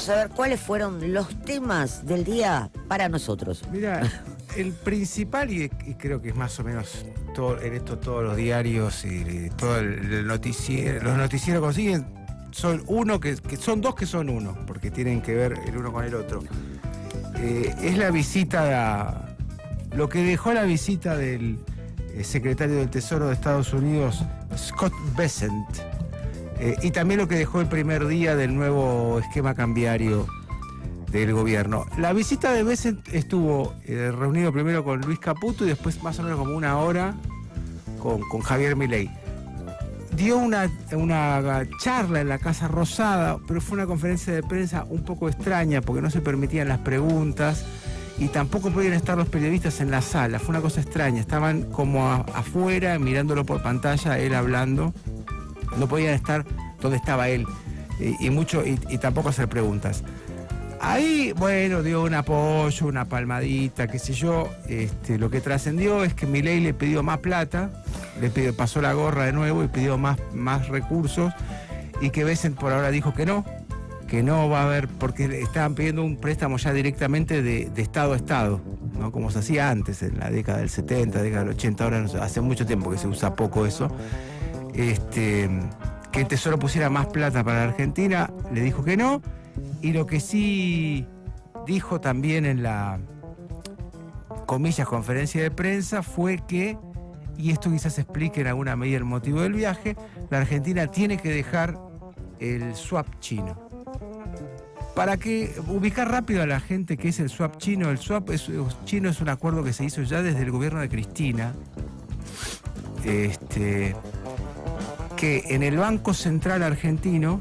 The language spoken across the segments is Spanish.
saber cuáles fueron los temas del día para nosotros. Mira, el principal, y creo que es más o menos en esto todos los diarios y todo el noticiero, los noticieros consiguen, son son dos que son uno, porque tienen que ver el uno con el otro. Es la visita, lo que dejó la visita del secretario del Tesoro de Estados Unidos, Scott Bessent, y también lo que dejó el primer día del nuevo esquema cambiario del gobierno. La visita de Bessent estuvo reunido primero con Luis Caputo y después más o menos como una hora con Javier Milei. Dio una charla en la Casa Rosada, pero fue una conferencia de prensa un poco extraña porque no se permitían las preguntas y tampoco podían estar los periodistas en la sala. Fue una cosa extraña, estaban como afuera mirándolo por pantalla, él hablando. No podían estar donde estaba él y tampoco hacer preguntas. Ahí, bueno, dio un apoyo, una palmadita, qué sé yo. Lo que trascendió es que Milei le pidió más plata, pasó la gorra de nuevo y pidió más recursos, y que Bessent por ahora dijo que no va a haber, porque le estaban pidiendo un préstamo ya directamente de Estado a Estado, ¿no? Como se hacía antes, en la década del 70, década del 80, ahora no sé, hace mucho tiempo que se usa poco eso. Que el Tesoro pusiera más plata para la Argentina, le dijo que no. Y lo que sí dijo también en la, comillas, conferencia de prensa fue que, y esto quizás explique en alguna medida el motivo del viaje, la Argentina tiene que dejar el swap chino. Para que ubicar rápido a la gente qué es el swap chino, el swap chino es un acuerdo que se hizo ya desde el gobierno de Cristina, que en el Banco Central argentino,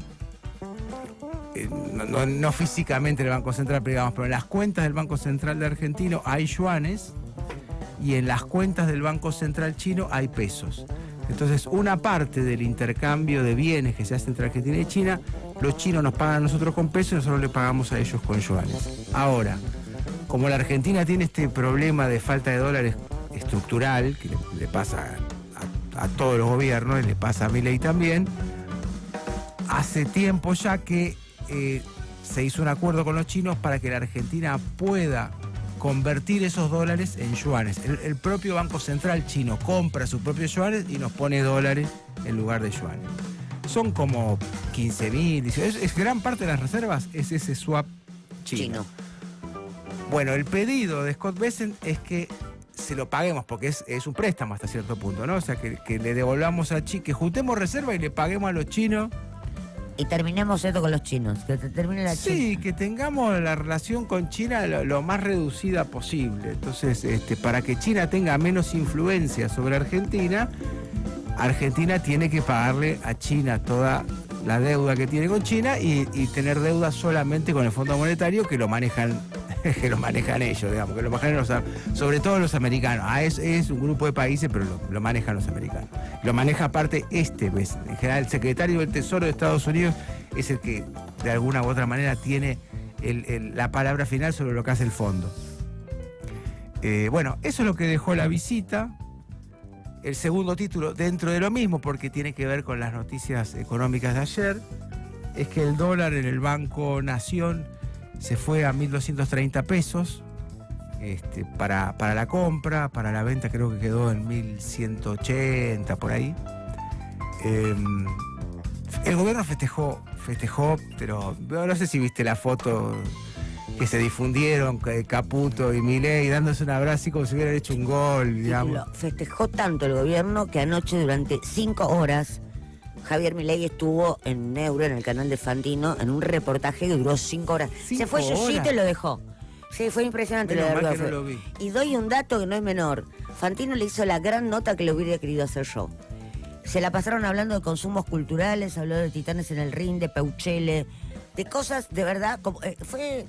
no físicamente en el Banco Central, pero en las cuentas del Banco Central de Argentino hay yuanes y en las cuentas del Banco Central chino hay pesos. Entonces, una parte del intercambio de bienes que se hace entre Argentina y China, los chinos nos pagan a nosotros con pesos y nosotros le pagamos a ellos con yuanes. Ahora, como la Argentina tiene este problema de falta de dólares estructural, que le pasa a todos los gobiernos y le pasa a Milei también, hace tiempo ya que se hizo un acuerdo con los chinos para que la Argentina pueda convertir esos dólares en yuanes. El propio Banco Central chino compra sus propios yuanes y nos pone dólares en lugar de yuanes. Son como 15.000, es gran parte de las reservas, es ese swap chino. Bueno, el pedido de Scott Bessent es que se lo paguemos, porque es un préstamo hasta cierto punto, ¿no? O sea, que le devolvamos a China, que juntemos reserva y le paguemos a los chinos. Y terminemos esto con los chinos, que termine la China. Sí, que tengamos la relación con China lo más reducida posible. Entonces, para que China tenga menos influencia sobre Argentina, Argentina tiene que pagarle a China toda la deuda que tiene con China y tener deuda solamente con el Fondo Monetario, que lo manejan ellos, digamos, que lo manejan sobre todo los americanos. Es un grupo de países, pero lo manejan los americanos. Lo maneja aparte en general, el secretario del Tesoro de Estados Unidos es el que de alguna u otra manera tiene la palabra final sobre lo que hace el fondo. Bueno, eso es lo que dejó la visita. El segundo título, dentro de lo mismo, porque tiene que ver con las noticias económicas de ayer, es que el dólar en el Banco Nación se fue a 1.230 pesos para la compra, para la venta creo que quedó en 1.180 por ahí. El gobierno festejó, pero no sé si viste la foto que se difundieron, Caputo y Milei dándose un abrazo así como si hubieran hecho un gol, digamos. Festejó tanto el gobierno que anoche durante 5 horas Javier Milei estuvo en Neuro, en el canal de Fantino, en un reportaje que duró 5 horas. Se fue Yoyito y lo dejó. Sí, fue impresionante. No lo vi. Y doy un dato que no es menor. Fantino le hizo la gran nota que le hubiera querido hacer yo. Se la pasaron hablando de consumos culturales, habló de Titanes en el Ring, de Peuchele, de cosas de verdad. Fue,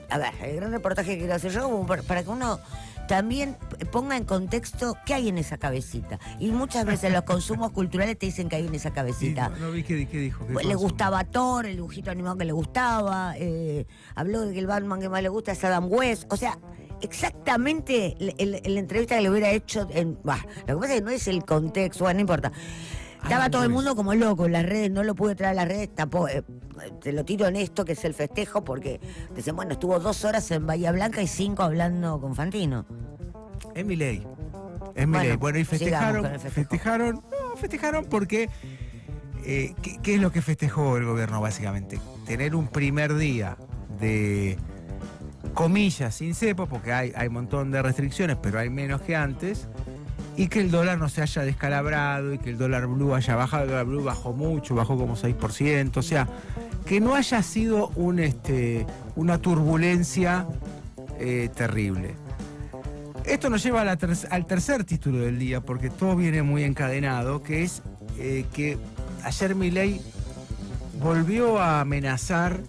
a ver, el gran reportaje que quiero hacer yo, como para que uno también ponga en contexto qué hay en esa cabecita. Y muchas veces los consumos culturales te dicen que hay en esa cabecita. Sí, no vi qué dijo. Le gustaba Thor, el dibujito animado que le gustaba, habló de que el Batman que más le gusta es Adam West. O sea, exactamente la entrevista que le hubiera hecho. Lo que pasa es que no es el contexto, bueno, no importa. Estaba todo el pues. mundo como loco en las redes, no lo pude traer a las redes, tampoco, te lo tiro en esto que es el festejo, porque dicen, bueno, estuvo 2 horas en Bahía Blanca y 5 hablando con Fantino. Es Milei. Es Milei. Bueno, y sigamos con el festejo. festejaron porque ¿qué es lo que festejó el gobierno básicamente? Tener un primer día de comillas sin cepo, porque hay un montón de restricciones, pero hay menos que antes, y que el dólar no se haya descalabrado y que el dólar blue haya bajado. El dólar blue bajó mucho, bajó como 6%, o sea, que no haya sido una turbulencia terrible. Esto nos lleva al tercer título del día, porque todo viene muy encadenado, que es que ayer Milei volvió a amenazar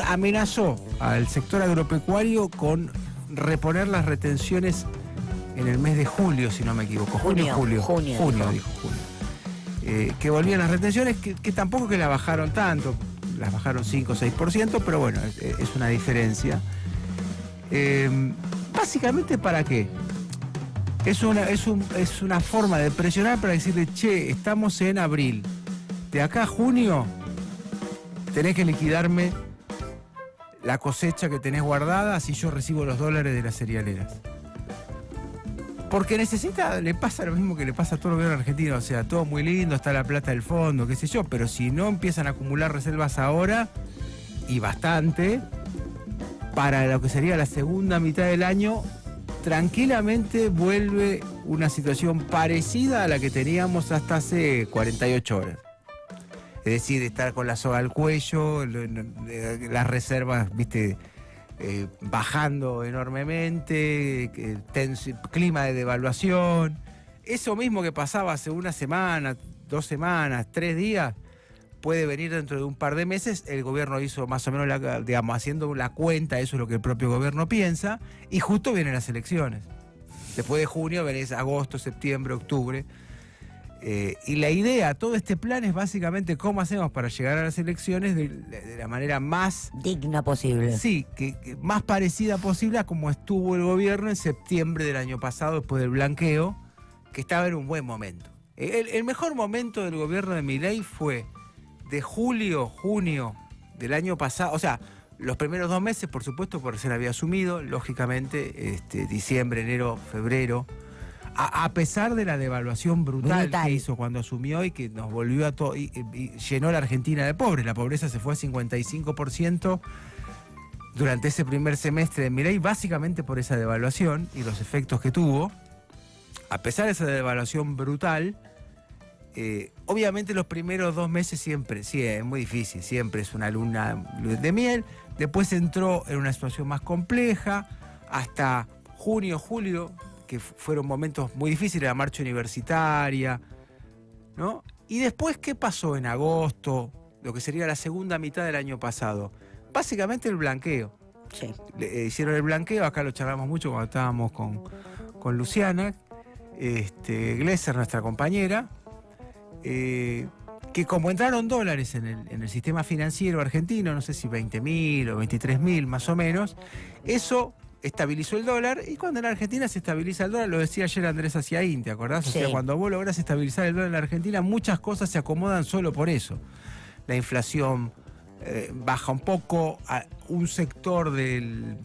amenazó al sector agropecuario con reponer las retenciones en el mes de julio, si no me equivoco. Junio, Dijo. Que volvían las retenciones, que tampoco que la bajaron tanto, las bajaron 5 o 6%, pero bueno, es una diferencia. Básicamente, ¿para qué? Es una forma de presionar para decirle, che, estamos en abril, de acá a junio tenés que liquidarme la cosecha que tenés guardada si yo recibo los dólares de las cerealeras. Porque le pasa lo mismo que le pasa a todo el gobierno argentino, o sea, todo muy lindo, está la plata del fondo, qué sé yo, pero si no empiezan a acumular reservas ahora, y bastante, para lo que sería la segunda mitad del año, tranquilamente vuelve una situación parecida a la que teníamos hasta hace 48 horas. Es decir, estar con la soga al cuello, las reservas, viste, bajando enormemente, clima de devaluación. Eso mismo que pasaba hace una semana, 2 semanas, 3 días, puede venir dentro de un par de meses. El gobierno hizo más o menos, haciendo la cuenta, eso es lo que el propio gobierno piensa, y justo vienen las elecciones. Después de junio venís agosto, septiembre, octubre. Y la idea, todo este plan es básicamente cómo hacemos para llegar a las elecciones de la manera más digna posible. Sí, que más parecida posible a como estuvo el gobierno en septiembre del año pasado, después del blanqueo, que estaba en un buen momento. El mejor momento del gobierno de Milei fue de julio, junio del año pasado, o sea, los primeros 2 meses, por supuesto, porque se había asumido, lógicamente, diciembre, enero, febrero, a pesar de la devaluación brutal que hizo cuando asumió y que nos volvió a todo y llenó la Argentina de pobres. La pobreza se fue a 55% durante ese primer semestre de Milei, básicamente por esa devaluación y los efectos que tuvo. A pesar de esa devaluación brutal, obviamente los primeros 2 meses siempre, sí, es muy difícil, siempre es una luna de miel. Después entró en una situación más compleja, hasta junio, julio, que fueron momentos muy difíciles, la marcha universitaria, ¿no? Y después, ¿qué pasó en agosto? Lo que sería la segunda mitad del año pasado. Básicamente el blanqueo. Sí. Hicieron el blanqueo, acá lo charlamos mucho cuando estábamos con Luciana, Glesser, nuestra compañera, que como entraron dólares en el sistema financiero argentino, no sé si 20.000 o 23.000 más o menos, eso estabilizó el dólar, y cuando en Argentina se estabiliza el dólar, lo decía ayer Andrés Aciaín, ¿te acordás? Sí. O sea, cuando vos lográs estabilizar el dólar en Argentina, muchas cosas se acomodan solo por eso. La inflación baja un poco, un sector de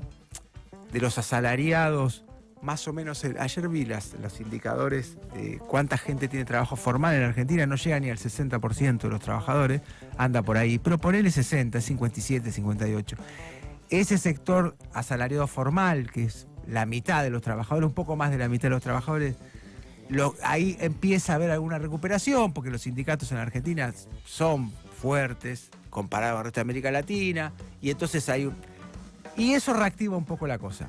los asalariados, más o menos, ayer vi los indicadores de cuánta gente tiene trabajo formal en Argentina, no llega ni al 60% de los trabajadores, anda por ahí, pero ponele 60, 57, 58. Ese sector asalariado formal, que es la mitad de los trabajadores, un poco más de la mitad de los trabajadores, ahí empieza a haber alguna recuperación, porque los sindicatos en Argentina son fuertes comparado al resto de América Latina, y entonces y eso reactiva un poco la cosa.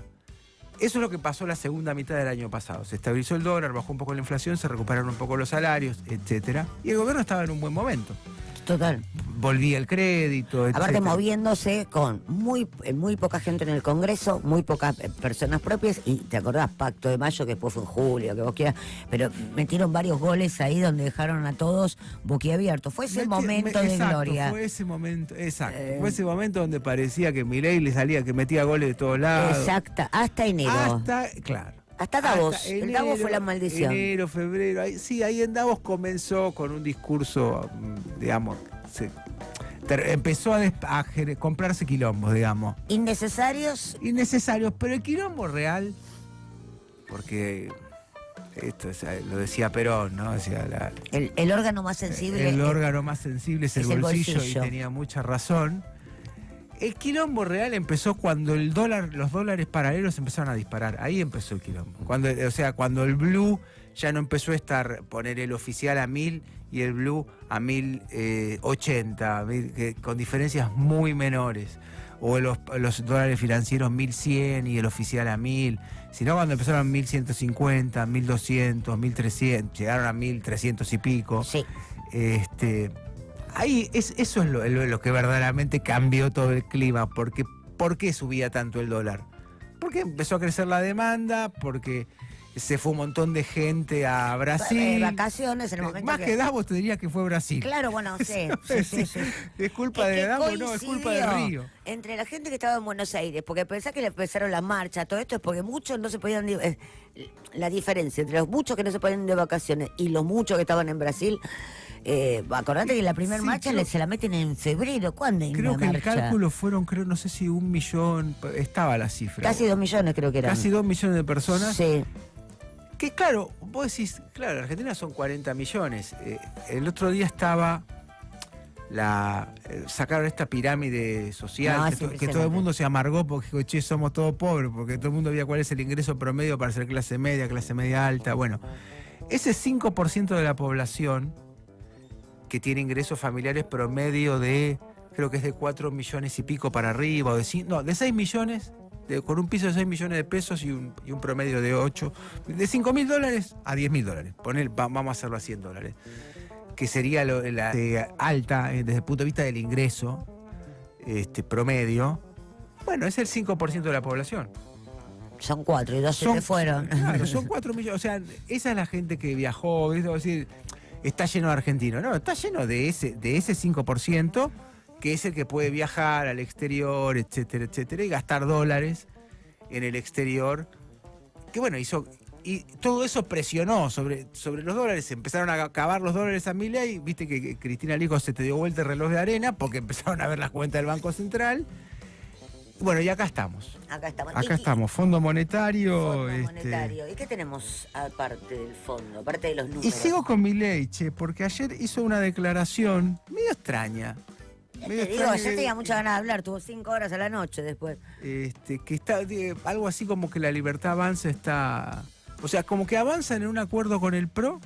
Eso es lo que pasó la segunda mitad del año pasado. Se estabilizó el dólar, bajó un poco la inflación, se recuperaron un poco los salarios, etcétera, y el gobierno estaba en un buen momento. Total. Volvía el crédito, etc. Aparte, moviéndose con muy poca gente en el Congreso, muy pocas personas propias, y te acordás, Pacto de Mayo, que después fue en julio, que vos quieras, pero metieron varios goles ahí donde dejaron a todos boquiabiertos. Fue ese momento de gloria. Fue ese momento, exacto. Fue ese momento donde parecía que Milei le salía, que metía goles de todos lados. Exacto, hasta enero. Claro. Hasta Davos. El Davos fue la maldición. Enero, febrero. Ahí en Davos comenzó con un discurso, digamos, empezó a comprarse quilombos, digamos. Innecesarios, pero el quilombo real, porque esto lo decía Perón, ¿no? Decía el órgano más sensible. El órgano más sensible es el bolsillo, y tenía mucha razón. El quilombo real empezó cuando los dólares paralelos empezaron a disparar. Ahí empezó el quilombo. Cuando el blue ya no empezó a poner el oficial a 1000 y el blue a 1080, con diferencias muy menores. O los dólares financieros 1100 y el oficial a 1000. Sino cuando empezaron 1150, 1200, 1300, llegaron a 1300 y pico. Sí. Eso es lo que verdaderamente cambió todo el clima. Porque, ¿por qué subía tanto el dólar? Porque empezó a crecer la demanda, porque se fue un montón de gente a Brasil. Vacaciones en el momento más que Davos te diría que fue Brasil. Claro, bueno, sí. ¿Es culpa de Davos? No, es culpa de Río. Entre la gente que estaba en Buenos Aires, porque pensás que le empezaron la marcha, todo esto es porque muchos no se podían... la diferencia entre los muchos que no se podían ir de vacaciones y los muchos que estaban en Brasil... acordate que la primera marcha se la meten en febrero. ¿Cuándo hay creo una que marcha? El cálculo fueron, no sé si 1 millón, estaba la cifra. Casi 2 millones creo que eran. Casi 2 millones de personas. Sí. Que claro, vos decís, claro, en Argentina son 40 millones. El otro día estaba sacaron esta pirámide social, que todo el mundo se amargó porque dijo, che, somos todos pobres, porque todo el mundo veía cuál es el ingreso promedio para ser clase media alta. Bueno, ese 5% de la población que tiene ingresos familiares promedio creo que es de 4 millones y pico para arriba, de 6 millones, con un piso de 6 millones de pesos y un promedio de 8, de $5.000 a $10.000. Vamos a hacerlo a $100, que sería la alta desde el punto de vista del ingreso promedio. Bueno, es el 5% de la población. Son 4 y 2 se fueron. Claro, son 4 millones. O sea, esa es la gente que viajó, es decir, está lleno de argentinos. No, está lleno de ese 5%, que es el que puede viajar al exterior, etcétera, etcétera, y gastar dólares en el exterior. Que bueno, y todo eso presionó sobre los dólares. Empezaron a acabar los dólares a Milei. Viste que Cristina Lico se te dio vuelta el reloj de arena porque empezaron a ver las cuentas del Banco Central. Bueno, y acá estamos. Acá estamos, Fondo Monetario. ¿Y qué tenemos aparte del fondo, aparte de los números? Y sigo con Milei, porque ayer hizo una declaración medio extraña. Yo tenía muchas ganas de hablar, tuvo 5 horas a la noche después. Que está algo así como que la Libertad Avanza está... O sea, como que avanzan en un acuerdo con el PRO,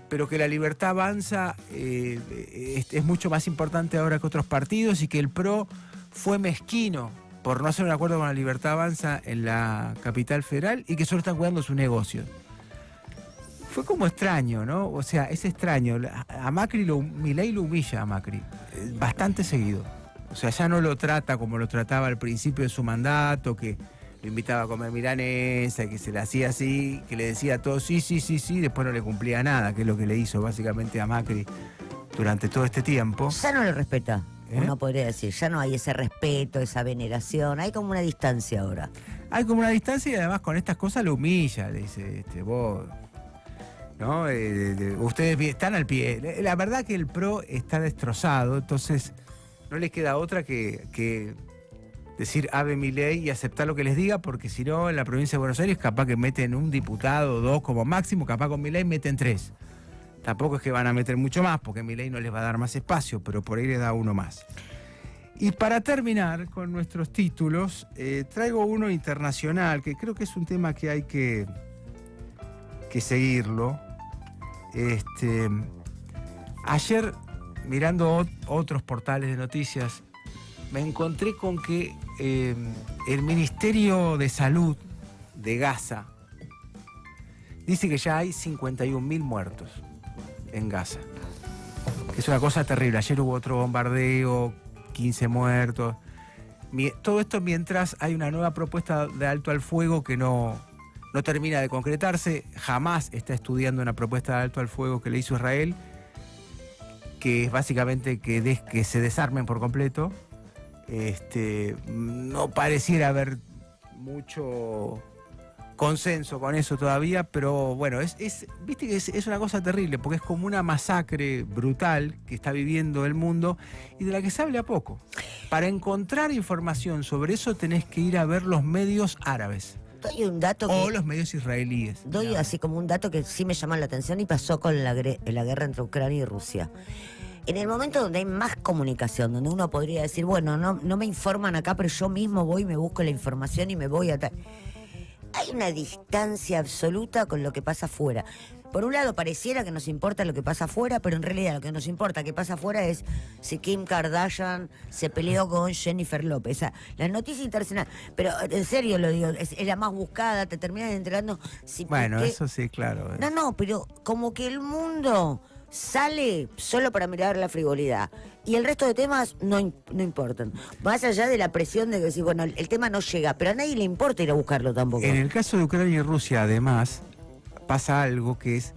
pero que la Libertad Avanza es mucho más importante ahora que otros partidos y que el PRO fue mezquino por no hacer un acuerdo con la Libertad Avanza en la capital federal y que solo están cuidando su negocio. Fue como extraño, ¿no? O sea, es extraño. A Macri, Milei lo humilla a Macri bastante seguido. O sea, ya no lo trata como lo trataba al principio de su mandato, que lo invitaba a comer milanesa, que se le hacía así, que le decía a todos sí, después no le cumplía nada, que es lo que le hizo básicamente a Macri durante todo este tiempo. Ya no le respeta. Uno podría decir, ya no hay ese respeto, esa veneración, hay como una distancia ahora. Hay como una distancia y además con estas cosas lo humilla, le dice, vos, ¿no? Ustedes están al pie. La verdad que el PRO está destrozado, entonces no les queda otra que decir Ave Milei y aceptar lo que les diga, porque si no, en la provincia de Buenos Aires capaz que meten un diputado, 2 como máximo, capaz con Milei meten 3. Tampoco es que van a meter mucho más, porque Milei no les va a dar más espacio, pero por ahí les da uno más. Y para terminar con nuestros títulos, traigo uno internacional, que creo que es un tema que hay que seguirlo. Ayer, mirando otros portales de noticias, me encontré con que el Ministerio de Salud de Gaza dice que ya hay 51.000 muertos en Gaza, que es una cosa terrible. Ayer hubo otro bombardeo, 15 muertos. Todo esto mientras hay una nueva propuesta de alto al fuego que no termina de concretarse. Jamás está estudiando una propuesta de alto al fuego que le hizo Israel, que es básicamente que se desarmen por completo. No pareciera haber mucho consenso con eso todavía, pero bueno, viste que es una cosa terrible, porque es como una masacre brutal que está viviendo el mundo y de la que se habla poco. Para encontrar información sobre eso tenés que ir a ver los medios árabes. Doy un dato o los medios israelíes. Doy así como un dato que sí me llama la atención y pasó con la guerra entre Ucrania y Rusia. En el momento donde hay más comunicación, donde uno podría decir, bueno, no me informan acá, pero yo mismo voy y me busco la información y me voy a tal. Hay una distancia absoluta con lo que pasa afuera. Por un lado, pareciera que nos importa lo que pasa afuera, pero en realidad lo que nos importa que pasa afuera es si Kim Kardashian se peleó con Jennifer López. O sea, la noticia internacional, pero en serio lo digo, es la más buscada, te terminas enterando. Bueno, eso sí, claro. No, pero como que el mundo sale solo para mirar la frivolidad y el resto de temas no importan, más allá de la presión de decir, bueno, el tema no llega, pero a nadie le importa ir a buscarlo tampoco. En el caso de Ucrania y Rusia, además, pasa algo que es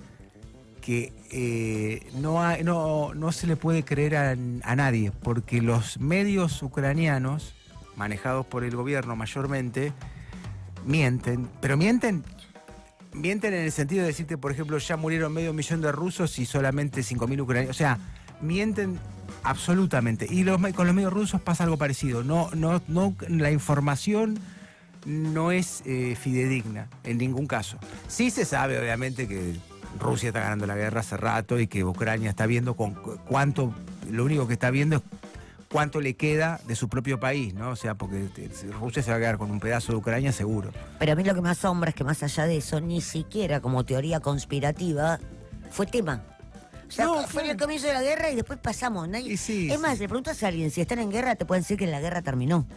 que no se le puede creer a nadie, porque los medios ucranianos, manejados por el gobierno mayormente, mienten, pero mienten en el sentido de decirte, por ejemplo, ya murieron 500.000 de rusos y solamente 5.000 ucranianos. O sea, mienten absolutamente. Y con los medios rusos pasa algo parecido. No, la información no es fidedigna en ningún caso. Sí se sabe, obviamente, que Rusia está ganando la guerra hace rato y que Ucrania está viendo lo único que está viendo es cuánto le queda de su propio país, ¿no? O sea, porque Rusia se va a quedar con un pedazo de Ucrania seguro. Pero a mí lo que me asombra es que más allá de eso, ni siquiera como teoría conspirativa fue tema. O sea, fue el comienzo de la guerra y después pasamos. Es más, le preguntas a alguien si están en guerra, te pueden decir que la guerra terminó.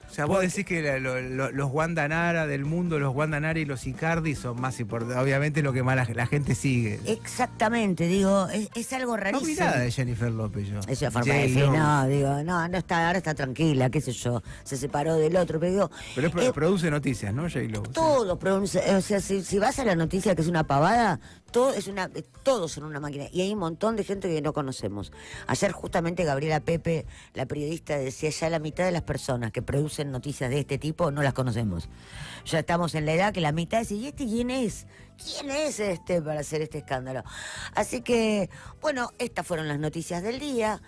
O sea, vos decís que los Wanda Nara del mundo, los Wanda Nara y los Icardi son más importantes. Obviamente lo que más la gente sigue. Exactamente, digo, es algo rarísimo. No vi nada de Jennifer López yo. Es una forma de decir, no, digo, no está, ahora está tranquila, qué sé yo, se separó del otro, pero digo... Pero produce noticias, ¿no, J-Lo? Todo produce, o sea, si vas a la noticia que es una pavada, todos son una máquina. Y hay un montón de gente que no conocemos. Ayer justamente Gabriela Pepe, la periodista, decía ya la mitad de las personas que producen noticias de este tipo no las conocemos. Ya estamos en la edad que la mitad dice, ¿y este quién es? ¿Quién es este para hacer este escándalo? Así que, bueno, estas fueron las noticias del día.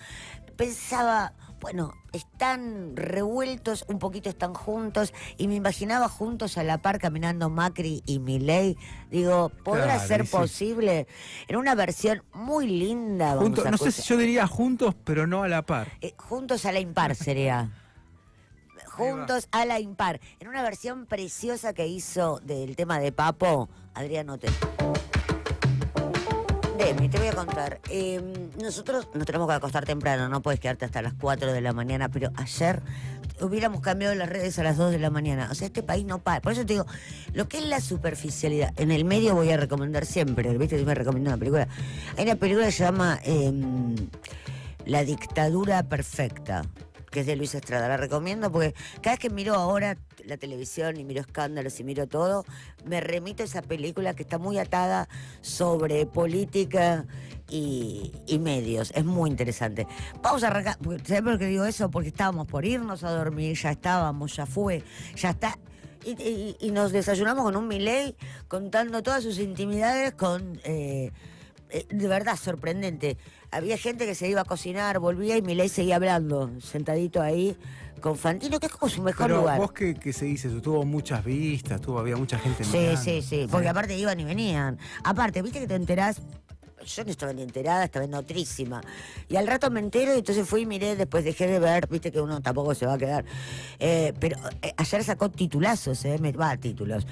Pensaba, bueno, están revueltos, un poquito están juntos, y me imaginaba juntos a la par caminando Macri y Milei. Digo, ¿podrá ser posible? En una versión muy linda. No sé si yo diría juntos, pero no a la par. Juntos a la impar sería. Juntos a la impar. En una versión preciosa que hizo del tema de Papo, Adrián Hotel. Te voy a contar. Nosotros nos tenemos que acostar temprano, no puedes quedarte hasta las 4 de la mañana, pero ayer hubiéramos cambiado las redes a las 2 de la mañana. O sea, este país no para. Por eso te digo, lo que es la superficialidad, en el medio voy a recomendar siempre, ¿viste? Yo me recomiendo una película. Hay una película que se llama La dictadura perfecta, que es de Luis Estrada. La recomiendo porque cada vez que miro ahora la televisión y miro escándalos y miro todo, me remito a esa película que está muy atada sobre política y medios. Es muy interesante. Vamos a arrancar. ¿Sabes por qué digo eso? Porque estábamos por irnos a dormir, ya estábamos, ya fue, ya está. Y nos desayunamos con un Milei contando todas sus intimidades con... de verdad sorprendente. Había gente que se iba a cocinar, volvía y Milei seguía hablando, sentadito ahí con Fantino, que es como su mejor lugar. Vos que se dice eso, tuvo muchas vistas, había mucha gente mirando. Sí, porque aparte iban y venían. Aparte, viste que te enterás, yo no estaba ni enterada, estaba en otrísima. Y al rato me entero y entonces fui y miré, después dejé de ver, viste que uno tampoco se va a quedar. Pero ayer sacó titulazos, títulos.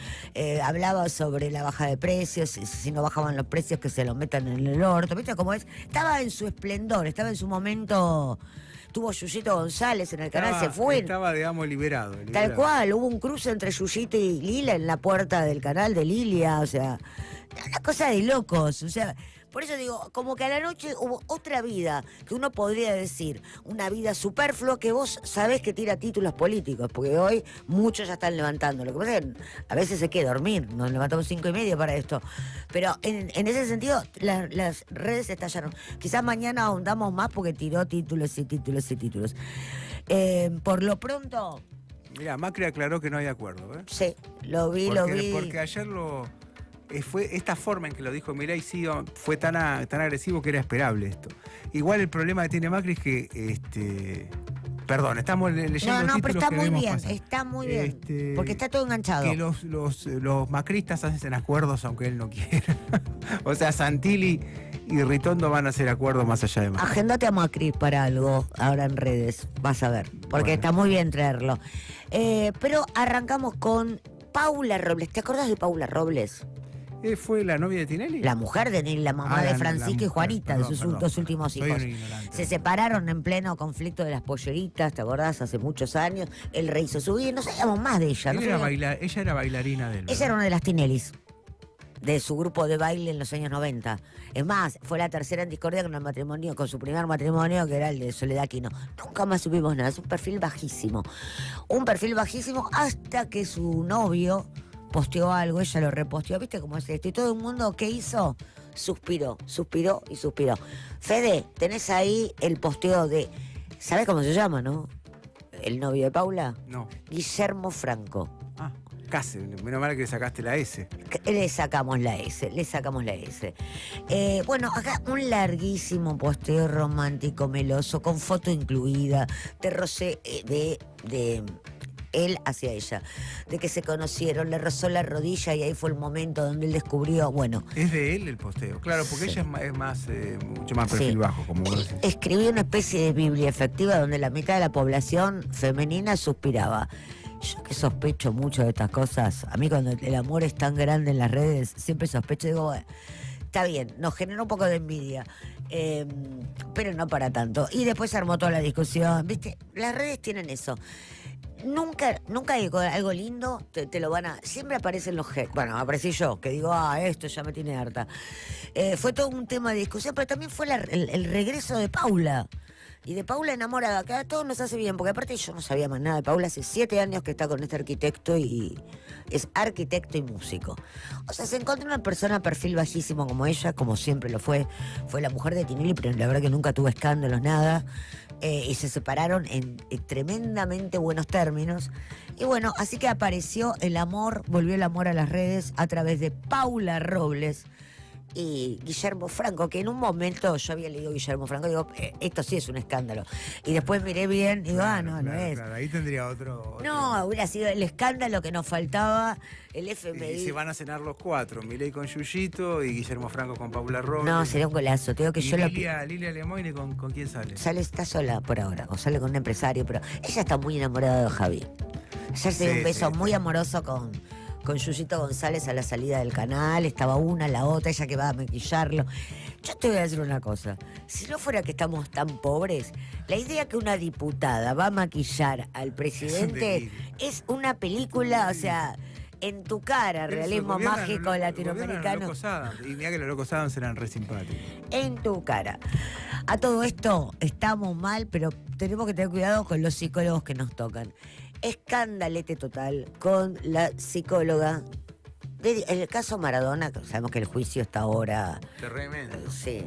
Hablaba sobre la baja de precios, si no bajaban los precios que se los metan en el orto, viste cómo es. Estaba en su esplendor, estaba en su momento... Tuvo Yuyito González en el canal, se fue. Estaba, digamos, liberado. Tal cual, hubo un cruce entre Yuyito y Lila en la puerta del canal de Lilia, o sea, una cosa de locos, o sea, por eso digo, como que a la noche hubo otra vida, que uno podría decir, una vida superflua que vos sabés que tira títulos políticos, porque hoy muchos ya están levantando. Lo que pasa es que a veces hay que dormir, nos levantamos 5:30 para esto. Pero en ese sentido, las redes estallaron. Quizás mañana ahondamos más porque tiró títulos y títulos y títulos. Por lo pronto... Mirá, Macri aclaró que no hay acuerdo, ¿eh? Sí, lo vi. Porque ayer fue esta forma en que lo dijo Milei, sí, fue tan agresivo que era esperable esto. Igual el problema que tiene Macri es que, perdón, estamos leyendo No, pero títulos está que muy vemos bien, pasar. está muy bien. Porque está todo enganchado. Que los macristas hacen acuerdos aunque él no quiera. O sea, Santilli y Ritondo van a hacer acuerdos más allá de Macri. Agéndate a Macri para algo ahora en redes, vas a ver, porque Bueno. está muy bien traerlo. Pero arrancamos con Paula Robles. ¿Te acuerdas de Paula Robles? ¿Fue la novia de Tinelli? La mujer de Tinelli, la mamá de Francisco y mujer, Juanita, de sus perdón. dos últimos Soy hijos. un ignorante. Se separaron en pleno conflicto de las polleritas, ¿te acordás? Hace muchos años. Él rehizo su vida y no sabíamos más de ella. Ella era bailarina de él. Ella era una de las Tinellis, de su grupo de baile en los años 90. Es más, fue la tercera en discordia con el matrimonio, con su primer matrimonio, que era el de Soledad Aquino. Nunca más supimos nada, es un perfil bajísimo. Un perfil bajísimo hasta que su novio posteó algo, ella lo reposteó, ¿viste cómo es esto? Y todo el mundo, ¿qué hizo? Suspiró. Fede, tenés ahí el posteo de, ¿sabés cómo se llama, no? El novio de Paula. No. Guillermo Franco. Ah, casi. Menos mal que le sacaste la S. Le sacamos la S. Bueno, acá un larguísimo posteo romántico, meloso, con foto incluida, de Rosé, de él hacia ella, de que se conocieron, le rozó la rodilla y ahí fue el momento donde él descubrió, bueno... Es de él el posteo, claro, porque Sí. ella es más, mucho más perfil bajo, como vos decís. Escribió una especie de Biblia efectiva donde la mitad de la población femenina suspiraba. Yo que sospecho mucho de estas cosas, a mí cuando el amor es tan grande en las redes, siempre sospecho, digo, bueno, está bien, nos genera un poco de envidia, pero no para tanto. Y después se armó toda la discusión, ¿viste? Las redes tienen eso. Nunca hay algo lindo, te lo van a... Siempre aparecen los hate. Bueno, aparecí yo, que digo, esto ya me tiene harta. Fue todo un tema de discusión, pero también fue el regreso de Paula. Y de Paula enamorada, que a todos nos hace bien, porque aparte yo no sabía más nada de Paula, hace 7 años que está con este arquitecto y es arquitecto y músico. O sea, se encontró una persona perfil bajísimo como ella, como siempre lo fue la mujer de Tinelli, pero la verdad que nunca tuvo escándalos, nada. Y se separaron en tremendamente buenos términos. Y bueno, así que apareció el amor, volvió el amor a las redes a través de Paula Robles y Guillermo Franco, que en un momento yo había leído Guillermo Franco y digo, esto sí es un escándalo. Y después miré bien y digo, no es. Claro, ahí tendría otro... No, hubiera sido el escándalo que nos faltaba, el FMI. Y se van a cenar los 4, Milei con Yuyito y Guillermo Franco con Paula Robles. No, sería un golazo. Te digo que y yo Lilia Lemoyne, ¿con quién sale? está sola por ahora, o sale con un empresario, pero ella está muy enamorada de Javi. Ayer se dio un beso muy amoroso con Yuyito González a la salida del canal, estaba una, la otra, ella que va a maquillarlo. Yo te voy a decir una cosa, si no fuera que estamos tan pobres, la idea que una diputada va a maquillar al presidente es una película, o sea, en tu cara, realismo mágico latinoamericano. Y mira que los locos Adams eran re simpáticos. En tu cara. A todo esto estamos mal, pero tenemos que tener cuidado con los psicólogos que nos tocan. Escandalete total con la psicóloga. En el caso Maradona, sabemos que el juicio está ahora. Tremendo. Sí.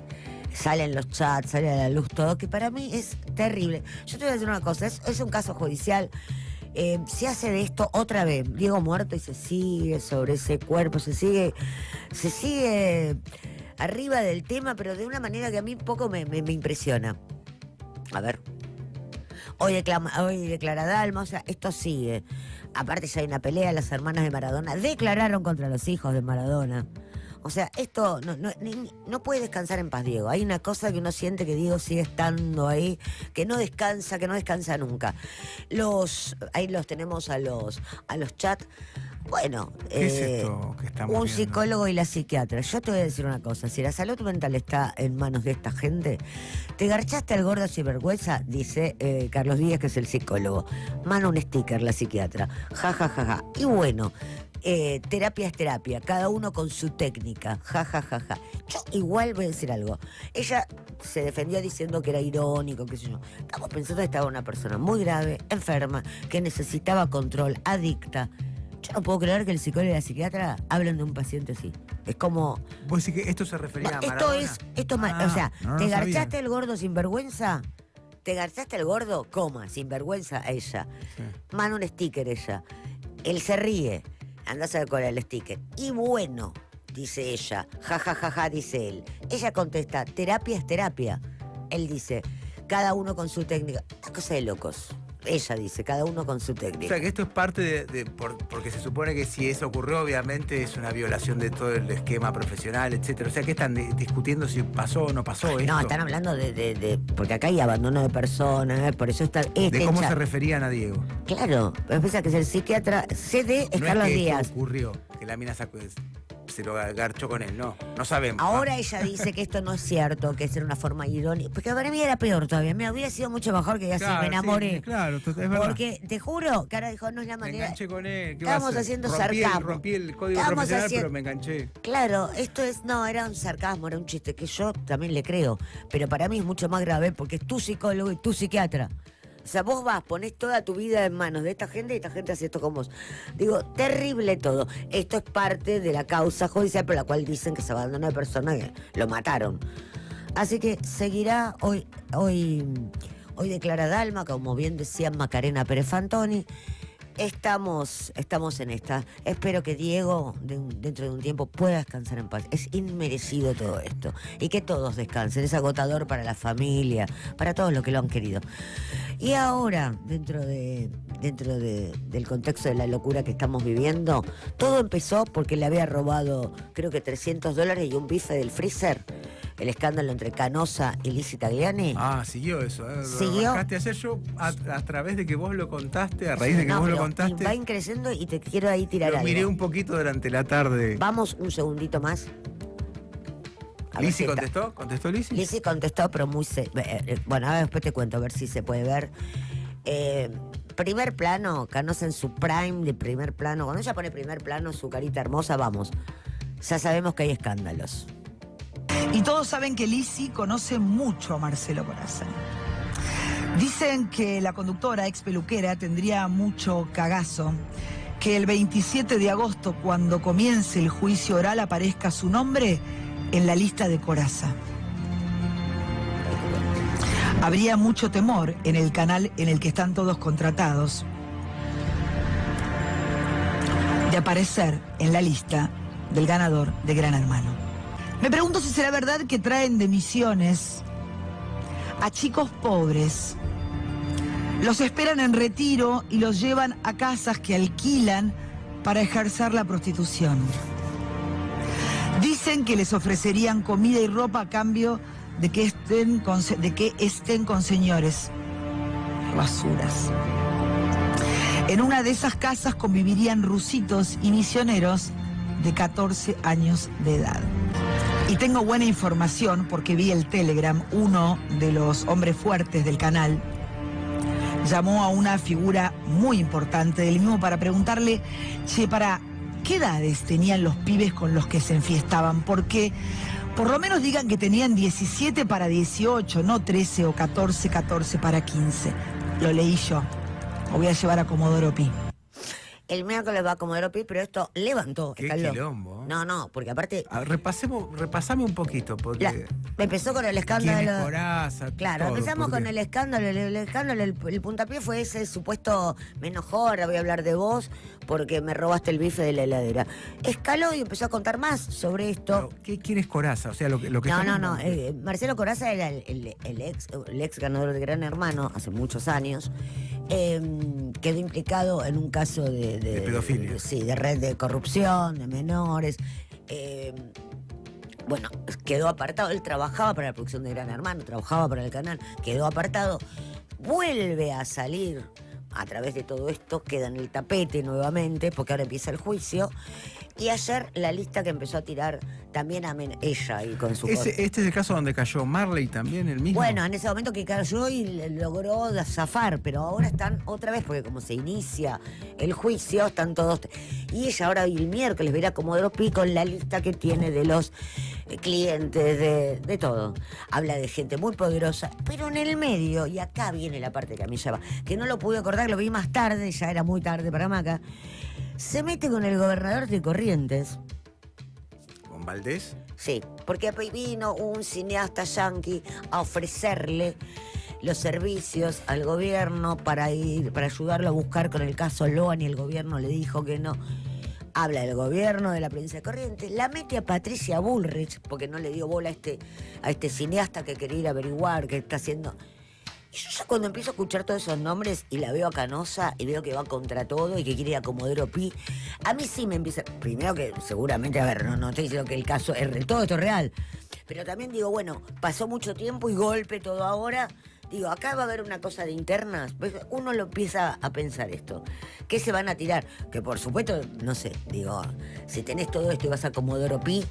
Salen los chats, sale a la luz todo, que para mí es terrible. Yo te voy a decir una cosa, es un caso judicial. Se hace de esto otra vez. Diego muerto y se sigue sobre ese cuerpo, se sigue arriba del tema, pero de una manera que a mí poco me impresiona. A ver. Hoy declara Dalma, o sea, esto sigue. Aparte ya hay una pelea, las hermanas de Maradona declararon contra los hijos de Maradona. O sea, esto no puede descansar en paz, Diego. Hay una cosa que uno siente que Diego sigue estando ahí, que no descansa nunca. Ahí los tenemos a los chats. Bueno, ¿qué es esto que estamos un viendo? psicólogo y la psiquiatra. Yo te voy a decir una cosa, si la salud mental está en manos de esta gente, te garchaste al gordo sinvergüenza, dice Carlos Díaz, que es el psicólogo. Manda un sticker la psiquiatra. Ja, ja, ja, ja. Y bueno, terapia es terapia, cada uno con su técnica. Ja, ja, ja, ja. Yo igual voy a decir algo. Ella se defendió diciendo que era irónico, qué sé yo. Estamos pensando que estaba una persona muy grave, enferma, que necesitaba control, adicta. Yo no puedo creer que el psicólogo y la psiquiatra hablen de un paciente así. Es como... ¿Vos decís que esto se refería a Maradona? O sea, no te sabía. garchaste el gordo sinvergüenza ¿te garchaste el gordo? Coma, sin vergüenza ella. Sí. Manda un sticker ella. Él se ríe. Anda a saber cuál es el sticker. Y bueno, dice ella. Ja, ja, ja, ja, dice él. Ella contesta, terapia es terapia. Él dice, cada uno con su técnica. Una cosa de locos. Ella dice, cada uno con su O técnica. sea, que esto es parte porque se supone que si eso ocurrió, obviamente es una violación de todo el esquema profesional, etcétera. O sea, que están discutiendo si pasó o no pasó esto. No, están hablando porque acá hay abandono de personas, por eso está... De cómo se referían a Diego. Claro, piensa que es el psiquiatra CD es No Carlos es que Díaz. esto ocurrió, que la mina se lo garchó con él, no sabemos. Ahora ella dice que esto no es cierto, que es una forma irónica. Porque para mí era peor todavía. Me hubiera sido mucho mejor que ya Claro, me enamoré. sí, claro, es verdad. Porque te juro que ahora dijo, no es la Me manera. enganché con él. ¿Qué Estábamos va a hacer? haciendo Rompí sarcasmo. Rompí el código Estábamos profesional, haciendo- pero me enganché. Claro, esto es, no, era un sarcasmo, era un chiste que yo también le creo. Pero para mí es mucho más grave porque es tu psicólogo y tu psiquiatra. O sea, vos ponés toda tu vida en manos de esta gente y esta gente hace esto con vos. Digo, terrible todo. Esto es parte de la causa judicial por la cual dicen que se abandonó de persona que lo mataron. Así que seguirá hoy declara Dalma, como bien decía Macarena Pérez Fantoni. Estamos en esta. Espero que Diego, dentro de un tiempo, pueda descansar en paz. Es inmerecido todo esto. Y que todos descansen. Es agotador para la familia, para todos los que lo han querido. Y ahora, dentro del contexto de la locura que estamos viviendo, todo empezó porque le había robado, creo que $300 y un bife del freezer. El escándalo entre Canosa y Lizzy Tagliani. Ah, siguió eso. Siguió. Lo arrancaste ayer yo, a través de que vos lo contaste, a raíz de que vos lo contaste. Va creciendo y te quiero ahí tirar Lo algo. miré un poquito durante la tarde. Vamos un segundito más. A ver ¿Lizzy si está. contestó? ¿Contestó Lizzy? Lizzy contestó, pero muy... bueno, ahora después te cuento, a ver si se puede ver. Primer plano, Canosa en su prime de primer plano. Cuando ella pone primer plano, su carita hermosa, vamos. Ya sabemos que hay escándalos. Y todos saben que Lizzy conoce mucho a Marcelo Corazza. Dicen que la conductora ex peluquera tendría mucho cagazo que el 27 de agosto, cuando comience el juicio oral, aparezca su nombre en la lista de Corazza. Habría mucho temor en el canal en el que están todos contratados de aparecer en la lista del ganador de Gran Hermano. Me pregunto si será verdad que traen de Misiones a chicos pobres, los esperan en retiro y los llevan a casas que alquilan para ejercer la prostitución. Dicen que les ofrecerían comida y ropa a cambio de que estén con señores. Basuras. En una de esas casas convivirían rusitos y misioneros de 14 años de edad. Y tengo buena información porque vi el Telegram. Uno de los hombres fuertes del canal llamó a una figura muy importante del mismo para preguntarle, che, ¿para qué edades tenían los pibes con los que se enfiestaban? Porque por lo menos digan que tenían 17 para 18, no 13 o 14 para 15. Lo leí yo. Lo voy a llevar a Comodoro Pi. El miércoles va a Comodoro Pi, pero esto levantó. Qué escaló. quilombo. No, porque aparte... Repasame un poquito, porque... empezó con el escándalo. ¿Quién es Corazza? Claro, Todo, empezamos porque- con el escándalo. El escándalo, el puntapié fue ese supuesto, me enojó, ahora voy a hablar de vos porque me robaste el bife de la heladera. Escaló y empezó a contar más sobre esto. Pero, ¿quién es Corazza? O sea, lo que No. estamos- Marcelo Corazza era el ex ganador de Gran Hermano hace muchos años. Quedó implicado en un caso de pedofilia. Sí, de red de corrupción, de menores. Bueno, quedó apartado. Él trabajaba para la producción de Gran Hermano, trabajaba para el canal, quedó apartado. Vuelve a salir a través de todo esto, queda en el tapete nuevamente, porque ahora empieza el juicio. Y ayer la lista que empezó a tirar también ella y con su... Este es el caso donde cayó Marley también, el mismo. Bueno, en ese momento que cayó y logró zafar, pero ahora están otra vez, porque como se inicia el juicio, están todos... Y ella ahora el miércoles verá Comodoro Pi con la lista que tiene de los clientes, de todo. Habla de gente muy poderosa, pero en el medio, y acá viene la parte que a mí ya va, que no lo pude acordar, lo vi más tarde, ya era muy tarde para Maca, se mete con el gobernador de Corrientes. ¿Con Valdés? Sí, porque vino un cineasta yanqui a ofrecerle los servicios al gobierno para ayudarlo a buscar con el caso Loan, y el gobierno le dijo que no. Habla del gobierno de la provincia de Corrientes, la mete a Patricia Bullrich, porque no le dio bola a este cineasta que quería ir a averiguar qué está haciendo. Y yo ya cuando empiezo a escuchar todos esos nombres y la veo a Canosa y veo que va contra todo y que quiere ir a Comodoro Pi, a mí sí me empieza... Primero que seguramente, a ver, no estoy diciendo que el caso es todo esto es real, pero también digo, bueno, pasó mucho tiempo y golpe todo ahora... Digo, acá va a haber una cosa de internas. Pues uno lo empieza a pensar esto. ¿Qué se van a tirar? Que por supuesto, no sé, digo, si tenés todo esto y vas a Comodoro Pi,